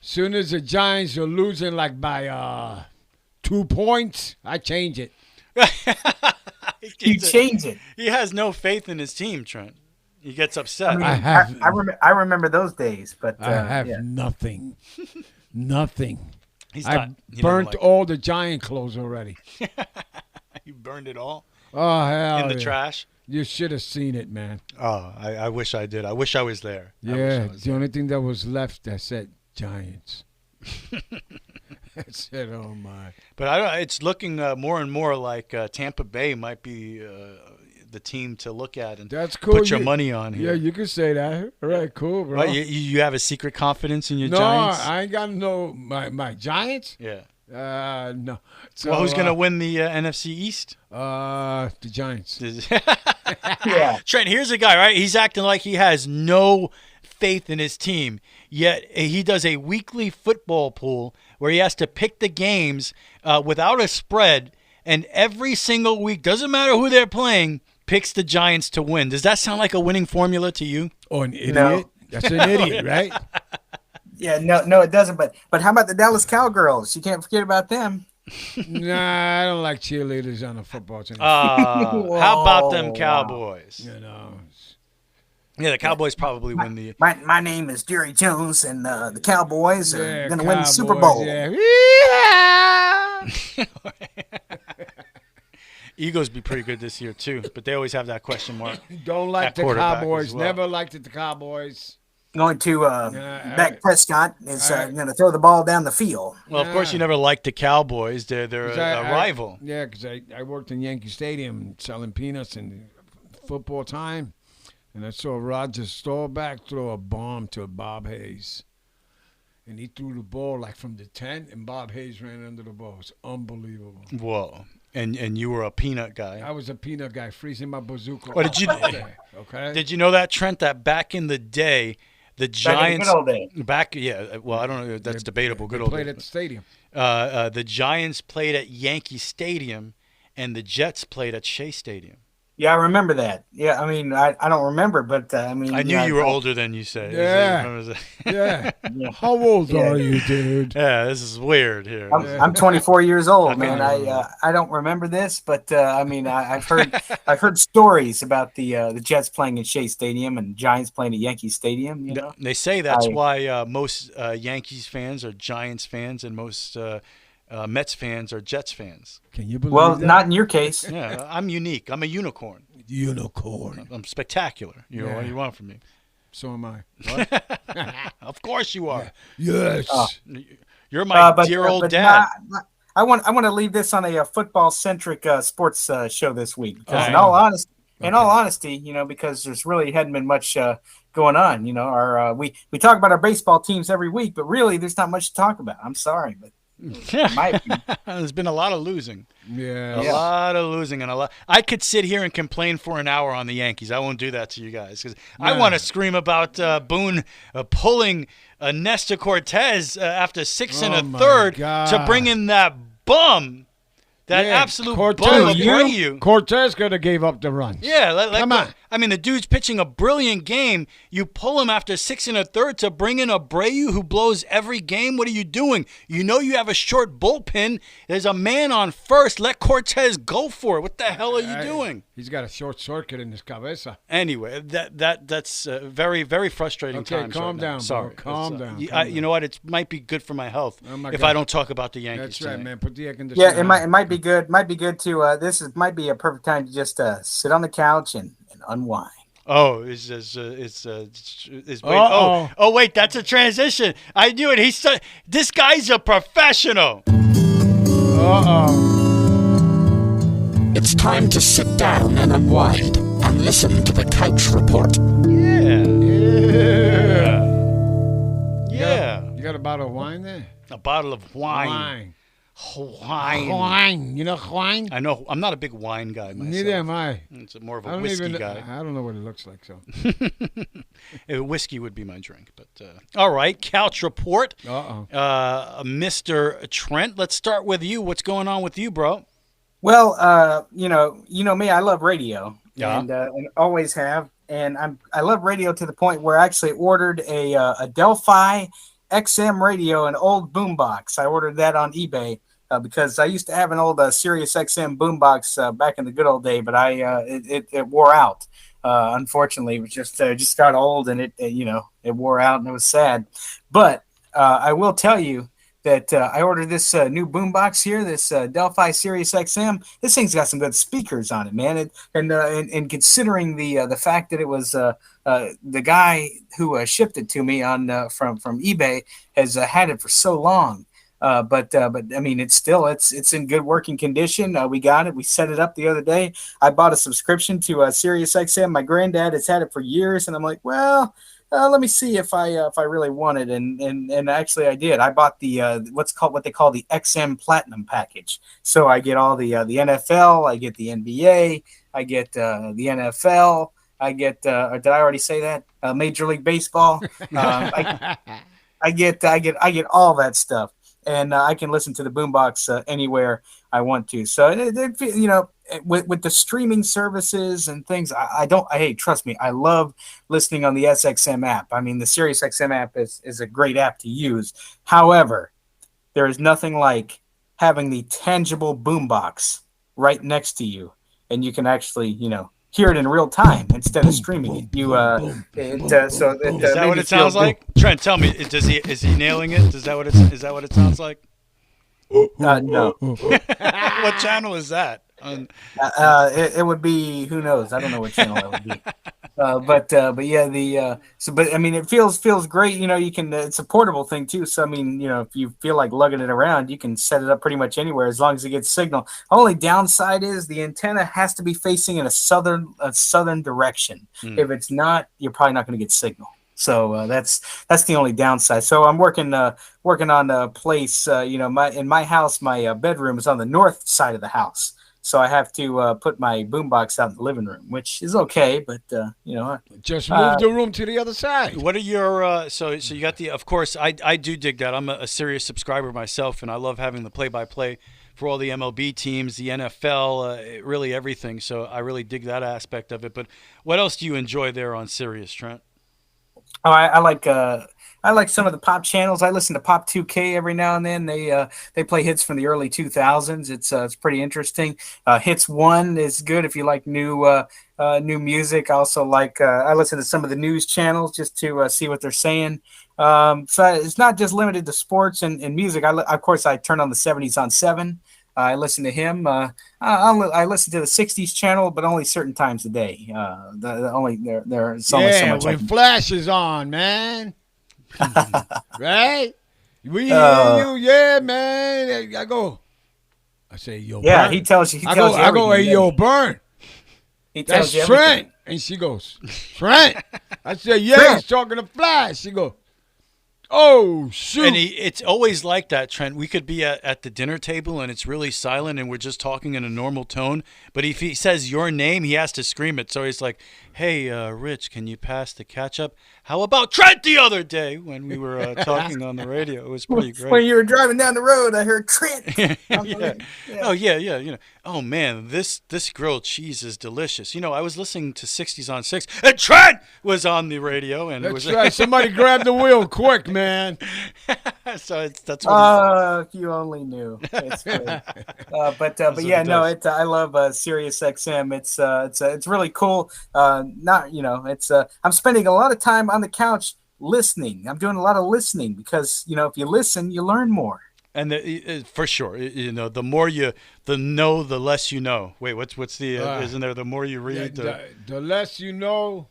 Soon as the Giants are losing like by 2 points, I change it. You change it. He has no faith in his team, Trent. He gets upset. I remember those days, but I have nothing. Nothing. I burnt all the Giant clothes already. You burned it all? Oh, hell in the trash? You should have seen it, man. Oh, I wish I did. I wish I was there. Yeah, the only thing that was left that said Giants. I said, oh, my. But it's looking more and more like Tampa Bay might be the team to look at and that's cool. Put your money on here. Yeah, you can say that. All right, cool, bro. What, you have a secret confidence in your Giants? No, I ain't got my Giants. Yeah. No. So, Well, who's going to win the NFC East? The Giants. Yeah. Trent, here's a guy, right? He's acting like he has no faith in his team, yet he does a weekly football pool where he has to pick the games without a spread, and every single week, doesn't matter who they're playing, picks the Giants to win. Does that sound like a winning formula to you? Oh, an idiot? No. That's an idiot, right? Yeah, no, it doesn't. But how about the Dallas Cowgirls? You can't forget about them. Nah, I don't like cheerleaders on the football team. How about them Cowboys? You know. Yeah, the Cowboys probably win the. My name is Jerry Jones, and the Cowboys are going to win the Super Cowboys, Bowl. Yeah. Eagles be pretty good this year too, but they always have that question mark. Don't like at the quarterback Cowboys. as well. Never liked the Cowboys. going to Dak Prescott is going to throw the ball down the field. Well, of course, you never liked the Cowboys. They're a rival. Yeah, because I worked in Yankee Stadium selling peanuts in football time, and I saw Roger Staubach throw a bomb to Bob Hayes. And he threw the ball like from the 10, and Bob Hayes ran under the ball. It's unbelievable. Whoa. And you were a peanut guy. I was a peanut guy, freezing my bazooka. What did you okay? Did you know that, Trent, that back in the day, the Giants Back in the good old day. I don't know, that's debatable. Good They old played days. at the stadium. The Giants played at Yankee Stadium, and the Jets played at Shea Stadium. Yeah, I remember that. Yeah, I mean, I don't remember, but I mean, I knew you were older than you say. Yeah. Yeah. How old are you, dude? Yeah, this is weird here. I'm 24 years old, man. I don't remember this, but I mean, I've heard stories about the Jets playing at Shea Stadium and Giants playing at Yankee Stadium. You know, They say that's why most Yankees fans are Giants fans, and most Mets fans are Jets fans. Can you believe that? not in your case. Yeah, I'm unique. I'm a unicorn. Unicorn. I'm spectacular. You know what do you want from me? So am I. Of course you are. Yes. You're my dear old dad. I want to leave this on a football centric sports show this week because Okay. in all honesty, you know, because there's really hadn't been much going on. You know, we talk about our baseball teams every week, but really there's not much to talk about. I'm sorry, but There's been a lot of losing. Yeah. A lot of losing and a lot. I could sit here and complain for an hour on the Yankees. I won't do that to you guys because I want to scream about Boone pulling Nestor Cortez after 6 1/3 to bring in that bum. That absolute bum of Abreu. Cortez could have gave up the runs. Yeah, Come on. I mean, the dude's pitching a brilliant game. You pull him after 6 1/3 to bring in Abreu, who blows every game. What are you doing? You know you have a short bullpen. There's a man on first. Let Cortez go for it. What the hell are you doing? He's got a short circuit in his cabeza. Anyway, that's very, very frustrating Okay, times calm right down, now. bro. Sorry. Calm down. You know what? It might be good for my health my if God. I don't talk about the Yankees That's right, tonight. man. Put the air conditioner yeah, it might be good. Might be good to might be a perfect time to just sit on the couch and unwind. Oh, wait, that's a transition. I knew it. This guy's a professional. It's time to sit down and unwind and listen to the Couch Report. Yeah. You got a bottle of wine there? A bottle of wine. Wine. Wine. You know wine? I know. I'm not a big wine guy myself. Neither am I. It's more of I a don't whiskey even. guy. I don't know what it looks like. So. Whiskey would be my drink. But all right, Couch Report. Mr. Trent, let's start with you. What's going on with you, bro? Well, you know me. I love radio, Yeah. and always have. And I love radio to the point where I actually ordered a Delphi XM radio, an old boombox. I ordered that on eBay because I used to have an old Sirius XM boombox back in the good old day, but it wore out. Unfortunately, it was just got old, and it wore out, and it was sad. But I will tell you that I ordered this new boombox here, this Delphi Sirius XM. This thing's got some good speakers on it, man. And considering the fact that it was the guy who shipped it to me on from eBay has had it for so long. But I mean, it's in good working condition. We got it. We set it up the other day. I bought a subscription to Sirius XM. My granddad has had it for years, and I'm like, well, let me see if I really want it. And actually, I did. I bought the what they call the XM Platinum package. So I get all the NFL, I get the NBA, I get the NFL. I get. Did I already say that? Major League Baseball. I get all that stuff, and I can listen to the boombox anywhere I want to. So with the streaming services and things, hey, trust me, I love listening on the SXM app. I mean, the Sirius XM app is a great app to use. However, there is nothing like having the tangible boombox right next to you, and you can actually, hear it in real time instead of streaming it. Is that what it sounds like? Trent, tell me, is he nailing it? Is that what it sounds like? No. What channel is that? It would be, who knows? I don't know what channel it would be. But yeah, but I mean, it feels great. You know, you can. It's a portable thing too. So I mean, you know, if you feel like lugging it around, you can set it up pretty much anywhere as long as it gets signal. Only downside is the antenna has to be facing in a southern direction. If it's not, you're probably not going to get signal. So that's the only downside. So I'm working on a place. You know, in my house, my bedroom is on the north side of the house. So I have to put my boombox out in the living room, which is okay, but you know, just move the room to the other side. What are your so you got the? Of course, I do dig that. I'm a serious subscriber myself, and I love having the play-by-play for all the MLB teams, the NFL, really everything. So I really dig that aspect of it. But what else do you enjoy there on Sirius, Trent? Oh, I like some of the pop channels. I listen to Pop 2K every now and then. They play hits from the early 2000s. It's pretty interesting. Hits 1 is good if you like new music. I also like I listen to some of the news channels just to see what they're saying. So it's not just limited to sports and music. Of course, I turn on the 70s on 7. I listen to him. I listen to the 60s channel, but only certain times a day. There's only so much. When Flash is on, man. Right? We hear you, yeah, man. I say, yo, yeah, Burn. he tells you. I go, hey, yo, Burn. He tells That's you Trent. everything. And she goes, Trent. I said, yeah, Trent. he's talking to Flash. She goes, oh, shoot. And it's always like that, Trent. We could be at the dinner table and it's really silent and we're just talking in a normal tone. But if he says your name, he has to scream it. So he's like, hey, Rich, can you pass the ketchup? How about Trent the other day when we were talking on the radio? It was pretty great. When you were driving down the road, I heard Trent. Yeah. Oh, yeah. You know, oh, man, this grilled cheese is delicious. You know, I was listening to 60s on 6 and Trent was on the radio. And That's right. Somebody grabbed the wheel quick, man. So that's what if you only knew. It's great. But yeah, no, I love Sirius XM. It's really cool. I'm spending a lot of time on the couch listening. I'm doing a lot of listening because, you know, if you listen, you learn more. And for sure, you know, the more the less you know. Wait, what's the isn't there the more you read? The less you know,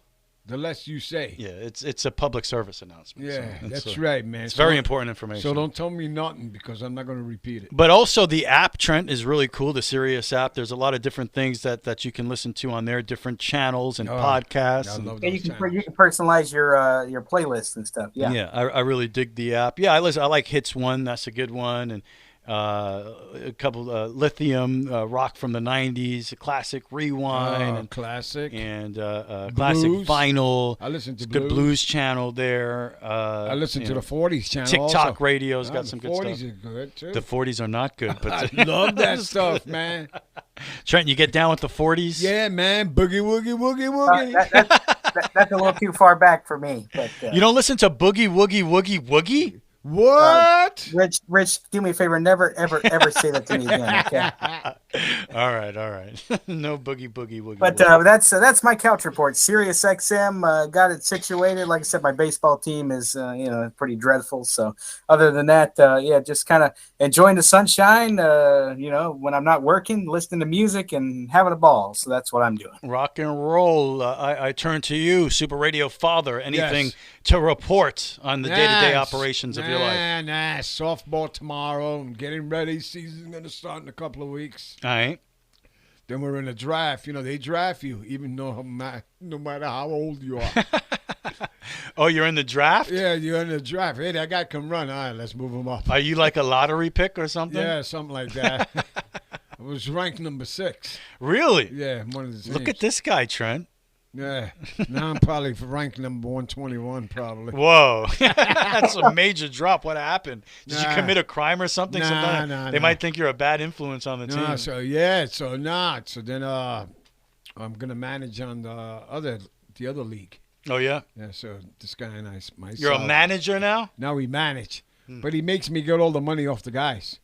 the less you say. Yeah, it's a public service announcement. Yeah, so that's right, man. It's very important information. So don't tell me nothing because I'm not going to repeat it. But also the app, Trent, is really cool. The Sirius app. There's a lot of different things that you can listen to on there, different channels and podcasts. You can personalize your playlist and stuff. Yeah. Yeah, I really dig the app. Yeah, I like Hits 1. That's a good one, and a couple Lithium, rock from the 90s, classic Rewind, and classic, and classic vinyl. I listen to good blues channel there. I listen to the 40s channel. TikTok also. radio's got some good stuff. The 40s are good too. The 40s are not good, but I love that stuff, man. Trent, you get down with the 40s? Yeah, man. Boogie woogie woogie woogie. That's a little too far back for me. But you don't listen to Boogie Woogie Woogie Woogie? What? Rich, do me a favor. Never, ever, ever say that to me again. Okay. All right. No boogie woogie. But that's my couch report. Sirius XM got it situated. Like I said, my baseball team is pretty dreadful. So other than that, just kind of enjoying the sunshine. When I'm not working, listening to music and having a ball. So that's what I'm doing. Rock and roll. I turn to you, Super Radio Father. Anything to report on the day-to-day operations of your life? Softball tomorrow. I'm getting ready. Season's going to start in a couple of weeks. All right. Then we're in a draft. You know, they draft you even no matter how old you are. Oh, you're in the draft? Yeah, you're in the draft. Hey, that guy can run. All right, let's move him up. Are you like a lottery pick or something? Yeah, something like that. I was ranked number 6. Really? Yeah, one of the teams. Look at this guy, Trent. Yeah. Now I'm probably ranked number 121, probably. Whoa. That's a major drop. What happened? Did you commit a crime or something? They might think you're a bad influence on the team. So then I'm going to manage on the other league. Oh, yeah? Yeah, so this guy and myself. You're a manager now? Now we manage. But he makes me get all the money off the guys.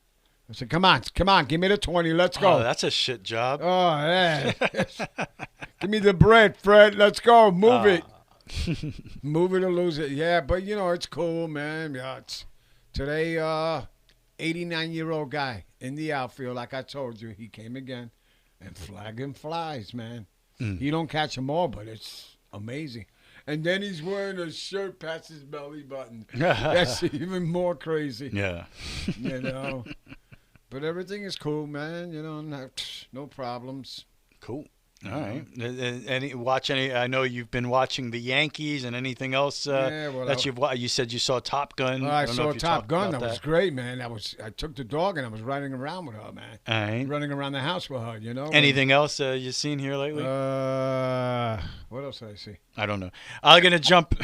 I said, come on, give me the 20, let's go. Oh, that's a shit job. Oh, yeah. Give me the bread, Fred, let's go, move it. Move it or lose it. Yeah, but, it's cool, man. Yeah, today, 89-year-old guy in the outfield, like I told you, he came again. and flagging flies, man. Mm. He don't catch them all, but it's amazing. And then he's wearing a shirt past his belly button. That's even more crazy. Yeah. You know. But everything is cool, man. You know, no problems. Cool. All right. I know you've been watching the Yankees and anything else that you've watched. You said you saw Top Gun. I don't know saw if you Top talked Gun. about That was great, man. I took the dog and I was riding around with her, man. All right. Running around the house with her, you know. Anything else you've seen here lately? What else did I see? I don't know. I'm gonna jump.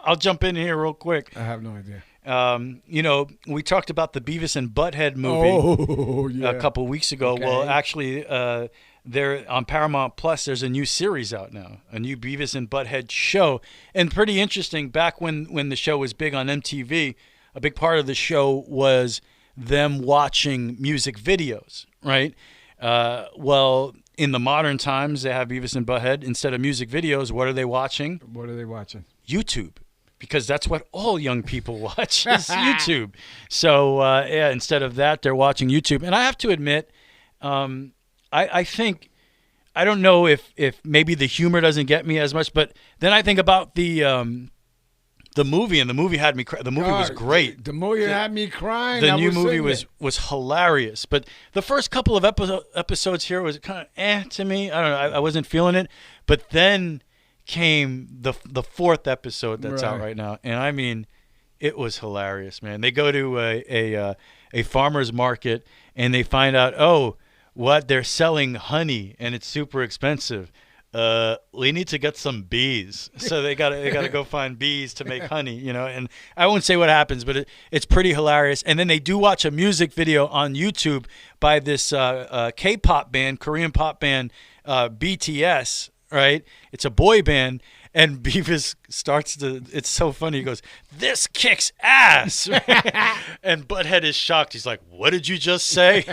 I'll jump in here real quick. I have no idea. You know, we talked about the Beavis and Butthead movie yeah. a couple weeks ago. Okay. Well, actually, there on Paramount Plus, there's a new series out now, a new Beavis and Butthead show, and pretty interesting. Back when the show was big on MTV, a big part of the show was them watching music videos, right? Well, in the modern times, they have Beavis and Butthead. Instead of music videos, what are they watching? What are they watching? YouTube. Because that's what all young people watch is YouTube. So, yeah, instead of that, they're watching YouTube. And I have to admit, I think, I don't know if maybe the humor doesn't get me as much, but then I think about the movie, and the movie had me the movie was great. The movie had me crying. The new movie was hilarious. But the first couple of episodes here was kind of to me. I don't know. I wasn't feeling it. But then came the fourth episode that's out right now, and I mean, it was hilarious, man. They go to a farmer's market and they find out, what they're selling honey and it's super expensive. We need to get some bees, so they gotta go find bees to make honey, you know. And I won't say what happens, but it's pretty hilarious. And then they do watch a music video on YouTube by this K-pop band, Korean pop band, BTS. Right? It's a boy band, and Beavis starts to. It's so funny. He goes, "This kicks ass," and Butthead is shocked. He's like, "What did you just say?"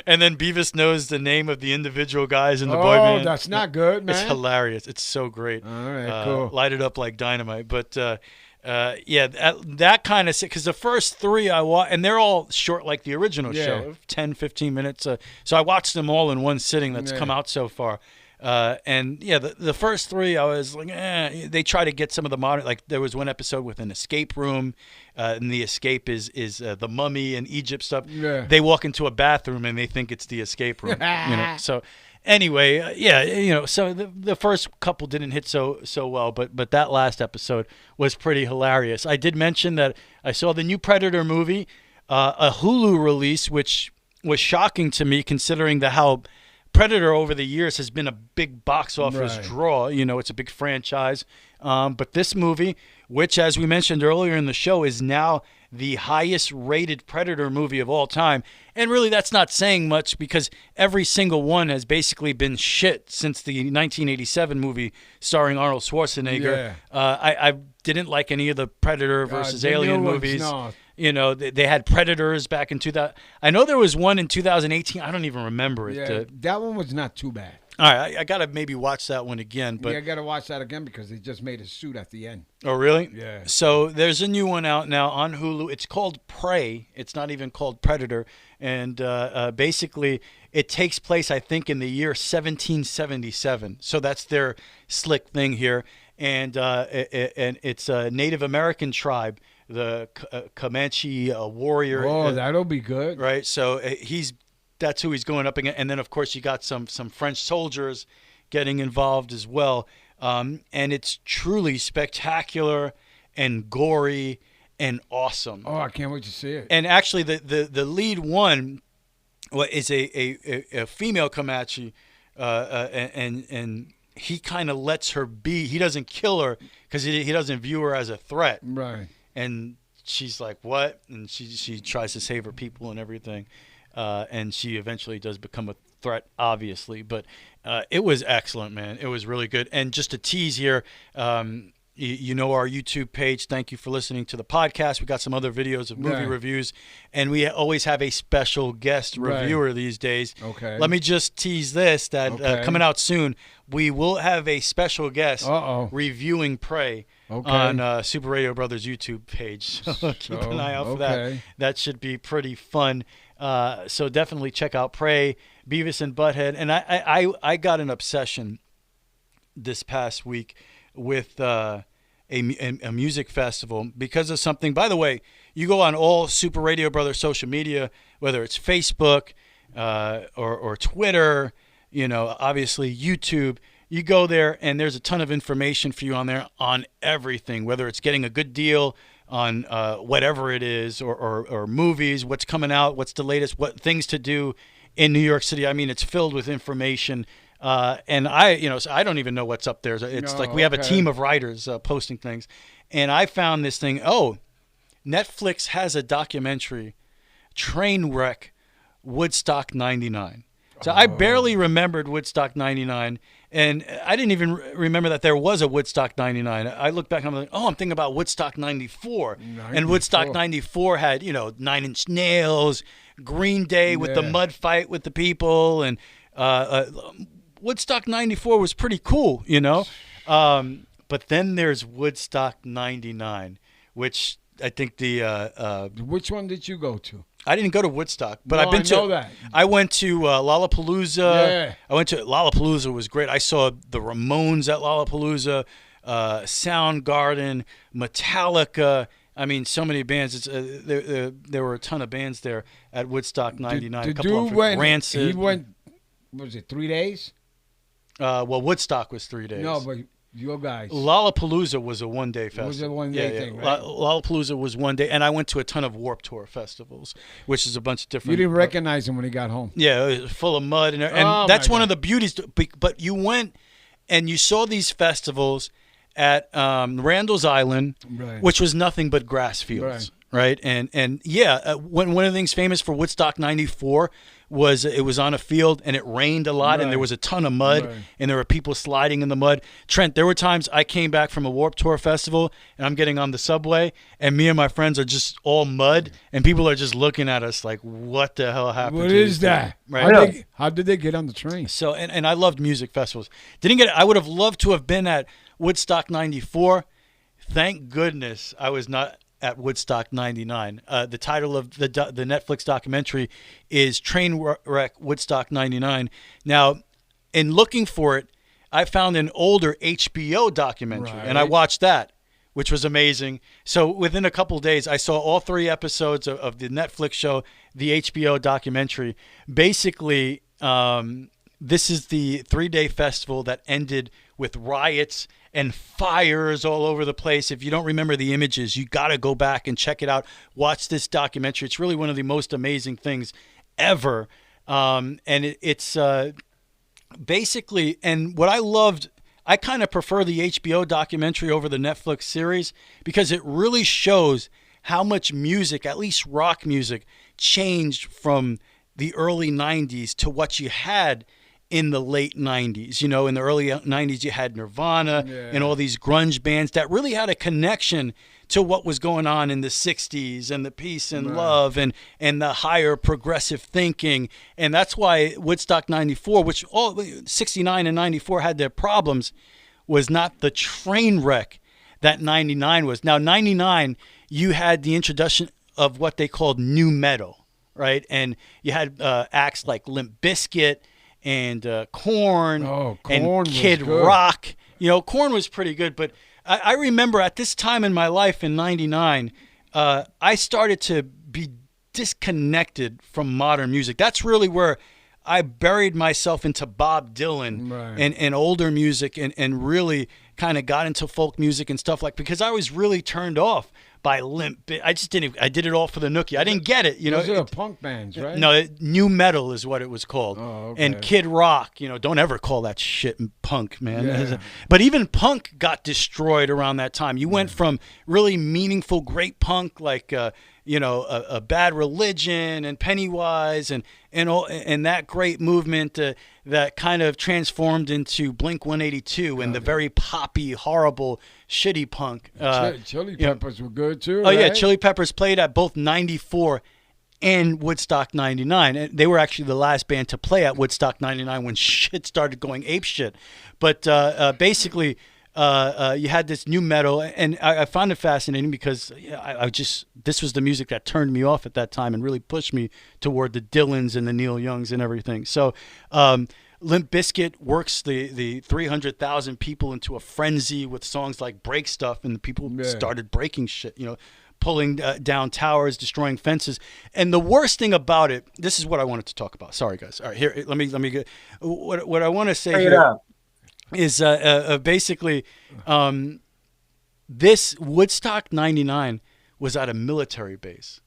And then Beavis knows the name of the individual guys in the boy band. Oh, that's not good, man. It's hilarious. It's so great. All right, cool. Light it up like dynamite. But yeah, that kind of because the first three I watched, and they're all short like the original show, 10, 15 minutes. So I watched them all in one sitting. That's come out so far. And yeah, the first three, I was like, they try to get some of the modern, like there was one episode with an escape room, and the escape is the mummy and Egypt stuff. Yeah. They walk into a bathroom and they think it's the escape room, you know. So anyway, yeah, you know, so the first couple didn't hit so well, but that last episode was pretty hilarious. I did mention that I saw the new Predator movie, a Hulu release, which was shocking to me considering how Predator over the years has been a big box office draw. You know, it's a big franchise. But this movie, which, as we mentioned earlier in the show, is now the highest rated Predator movie of all time. And really, that's not saying much because every single one has basically been shit since the 1987 movie starring Arnold Schwarzenegger. Yeah. I didn't like any of the Predator versus Alien movies. No. You know, they had Predators back in 2000. I know there was one in 2018. I don't even remember it. Yeah, that one was not too bad. All right, I got to maybe watch that one again. But yeah, I got to watch that again because they just made a suit at the end. Oh, really? Yeah. So there's a new one out now on Hulu. It's called Prey. It's not even called Predator. And basically, it takes place, I think, in the year 1777. So that's their slick thing here. And it's a Native American tribe, the Comanche warrior. Oh, that'll be good. Right? So that's who he's going up against. And then, of course, you got some French soldiers getting involved as well. And it's truly spectacular and gory and awesome. Oh, I can't wait to see it. And actually, the lead one is a female Comanche, and he kind of lets her be. He doesn't kill her because he doesn't view her as a threat. Right. And she's like, what? And she tries to save her people and everything. And she eventually does become a threat, obviously. But it was excellent, man. It was really good. And just a tease here, you know our YouTube page. Thank you for listening to the podcast. We got some other videos of movie reviews. And we always have a special guest reviewer these days. Okay. Let me just tease this, that coming out soon, we will have a special guest reviewing Prey. On Super Radio Brothers YouTube page. So keep an eye out for that. That should be pretty fun. So definitely check out Prey, Beavis and Butthead, and I got an obsession this past week with a music festival because of something. By the way, you go on all Super Radio Brothers social media, whether it's Facebook or Twitter, obviously YouTube. You go there, and there's a ton of information for you on there on everything, whether it's getting a good deal on whatever it is, or movies, what's coming out, what's the latest, what things to do in New York City. I mean, it's filled with information. And so I don't even know what's up there. It's like we have a team of writers posting things. And I found this thing. Oh, Netflix has a documentary, Trainwreck Woodstock 99. So I barely remembered Woodstock 99. And I didn't even remember that there was a Woodstock 99. I look back and I'm like, I'm thinking about Woodstock 94. And Woodstock 94 had, 9 Inch Nails, Green Day with the mud fight with the people. And Woodstock 94 was pretty cool, But then there's Woodstock 99, which I think Which one did you go to? I didn't go to Woodstock, but No, I've been I know to. that. I went to Lollapalooza. Yeah. I went to Lollapalooza. Was great. I saw the Ramones at Lollapalooza, Soundgarden, Metallica. I mean, so many bands. There were a ton of bands there at Woodstock 99. The a couple dude of went. Rancid. He went. Was it 3 days? Well, Woodstock was 3 days. No, but your guys. Lollapalooza was a one-day festival. It was a one-day thing, right? Lollapalooza was one day, and I went to a ton of Warped Tour festivals, which is a bunch of different. You didn't recognize him when he got home. Yeah, it was full of mud, and Oh, that's my one God. of the beauties. But you went and you saw these festivals at Randall's Island, Right. which was nothing but grass fields, right? And one of the things famous for Woodstock 94 was it was on a field and it rained a lot, and there was a ton of mud, and there were people sliding in the mud. Trent, there were times I came back from a Warped Tour festival and I'm getting on the subway, and me and my friends are just all mud, and people are just looking at us like, what the hell happened What to is these that? people? Right. How did they get on the train? So, and I loved music festivals. I would have loved to have been at Woodstock 94. Thank goodness I was not at Woodstock 99. The title of the Netflix documentary is Trainwreck Woodstock 99. Now, in looking for it, I found an older HBO documentary, and I watched that, which was amazing. So within a couple of days, I saw all 3 episodes of the Netflix show, the HBO documentary. Basically, this is the 3-day festival that ended with riots and fires all over the place. If you don't remember the images, you got to go back and check it out. Watch this documentary. It's really one of the most amazing things ever. And it's basically, and what I loved, I kind of prefer the HBO documentary over the Netflix series because it really shows how much music, at least rock music, changed from the early 90s to what you had in the late 90s. In the early 90s, you had Nirvana and all these grunge bands that really had a connection to what was going on in the 60s and the peace and love and the higher progressive thinking. And that's why Woodstock 94, which all 69 and 94 had their problems, was not the train wreck that 99 was. Now, 99, you had the introduction of what they called new metal, right? And you had acts like Limp Bizkit and Korn, and Kid Rock. Korn was pretty good, but I remember at this time in my life in 99, I started to be disconnected from modern music. That's really where I buried myself into Bob Dylan and older music and really kind of got into folk music and stuff because I was really turned off by Limp. I did it all for the nookie. I didn't get it. Those are punk bands, right? No, new metal is what it was called. Oh, okay. And Kid Rock, don't ever call that shit punk, man. Yeah. But even punk got destroyed around that time. You went from really meaningful, great punk like a Bad Religion and Pennywise and that great movement that kind of transformed into Blink-182 and the very poppy, horrible, shitty punk. Chili Peppers were good too. Oh, yeah. right? Chili Peppers played at both 94 and Woodstock 99. And they were actually the last band to play at Woodstock 99 when shit started going ape shit. But basically, you had this new metal, and I found it fascinating because this was the music that turned me off at that time and really pushed me toward the Dylans and the Neil Youngs and everything. So Limp Bizkit works the 300,000 people into a frenzy with songs like Break Stuff, and the people started breaking shit, pulling down towers, destroying fences. And the worst thing about it, this is what I wanted to talk about. Sorry, guys. All right, here, let me get what I want to say here is basically this Woodstock 99 was at a military base.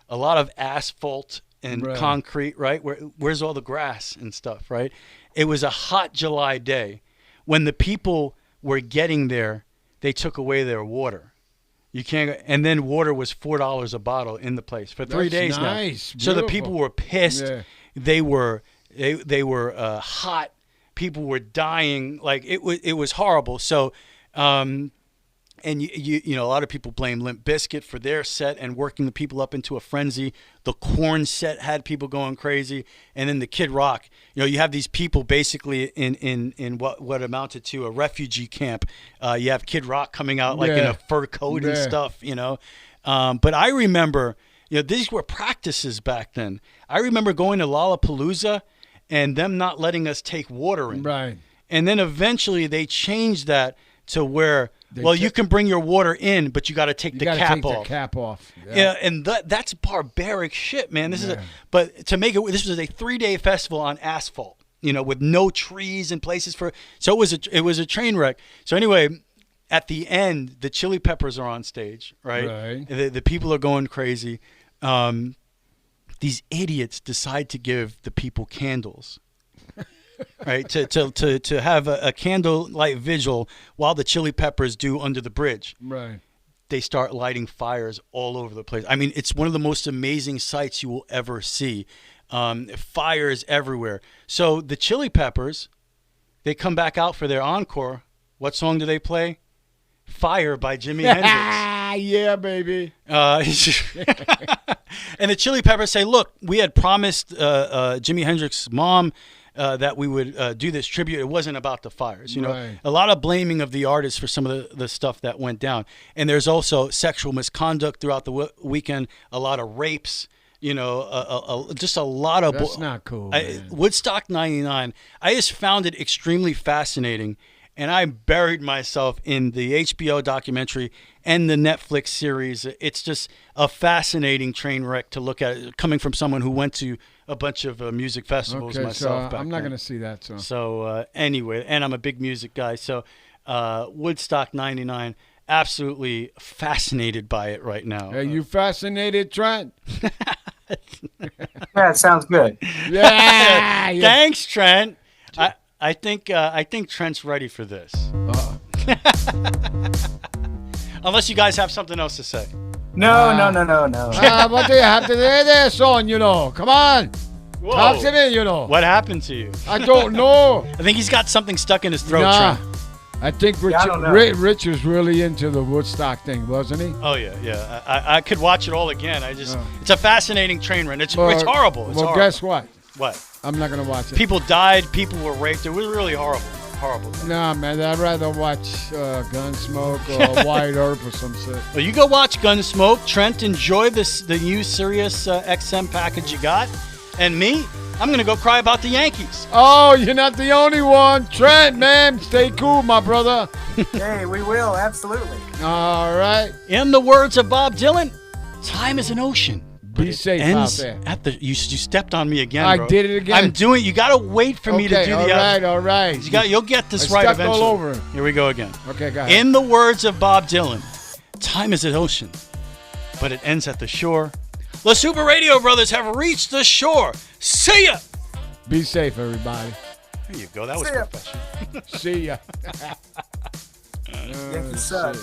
A lot of asphalt and concrete, right? Where's all the grass and stuff, right? It was a hot July day. When the people were getting there, they took away their water. You can't, and then water was $4 a bottle in the place for 3 days now. Beautiful. So the people were pissed. Yeah. They were hot. People were dying. Like it was horrible. So, and you know, a lot of people blame Limp Bizkit for their set and working the people up into a frenzy. The Korn set had people going crazy, and then the Kid Rock. You have these people basically in what amounted to a refugee camp. You have Kid Rock coming out like in a fur coat and stuff. But I remember, these were practices back then. I remember going to Lollapalooza and them not letting us take water in. Right. And then eventually they changed that to where, you can bring your water in, but you got to take the cap off. The cap off. Yeah, and that's barbaric shit, man. But to make it, this was a 3-day festival on asphalt, with no trees and places for. So it was a train wreck. So anyway, at the end, the Chili Peppers are on stage, right? The people are going crazy. These idiots decide to give the people candles. Right, to have a candlelight vigil while the Chili Peppers do Under the Bridge. Right. They start lighting fires all over the place. I mean, it's one of the most amazing sights you will ever see. Fires everywhere. So the Chili Peppers, they come back out for their encore. What song do they play? Fire by Jimi Hendrix. Yeah, baby. And the Chili Peppers say, look, we had promised Jimi Hendrix's mom that we would do this tribute. It wasn't about the fires. A lot of blaming of the artists for some of the stuff that went down. And there's also sexual misconduct throughout the weekend, a lot of rapes, just a lot of... That's not cool, man. Woodstock 99, I just found it extremely fascinating. And I buried myself in the HBO documentary and the Netflix series. It's just a fascinating train wreck to look at, coming from someone who went to a bunch of music festivals myself. So I'm not going to see that. So anyway, and I'm a big music guy. So Woodstock 99, absolutely fascinated by it right now. Are you fascinated, Trent? Yeah, it sounds good. Yeah. Thanks, Trent. I think Trent's ready for this. Unless you guys have something else to say. No. What do you have to say there, son? Come on. Whoa. Talk to me, What happened to you? I don't know. I think he's got something stuck in his throat, Nah. Trent. I think Rich was really into the Woodstock thing, wasn't he? Oh, yeah. I could watch it all again. It's a fascinating train run. It's horrible. It's horrible. Guess what? What? I'm not going to watch it. People died. People were raped. It was really horrible. Horrible. Nah, man. I'd rather watch Gunsmoke or White Earp or some shit. Well, you go watch Gunsmoke. Trent, enjoy the new Sirius XM package you got. And me, I'm going to go cry about the Yankees. Oh, you're not the only one. Trent, man. Stay cool, my brother. Hey, we will. Absolutely. All right. In the words of Bob Dylan, time is an ocean. Be safe out there. You stepped on me again, bro. I did it again. I'm doing. You gotta wait for me to do the. All right. You'll get this right eventually. All over. Here we go again. Okay, go ahead. In the words of Bob Dylan, time is an ocean, but it ends at the shore. The Super Radio Brothers have reached the shore. See ya. Be safe, everybody. There you go. That was professional. See ya. Yankee suck.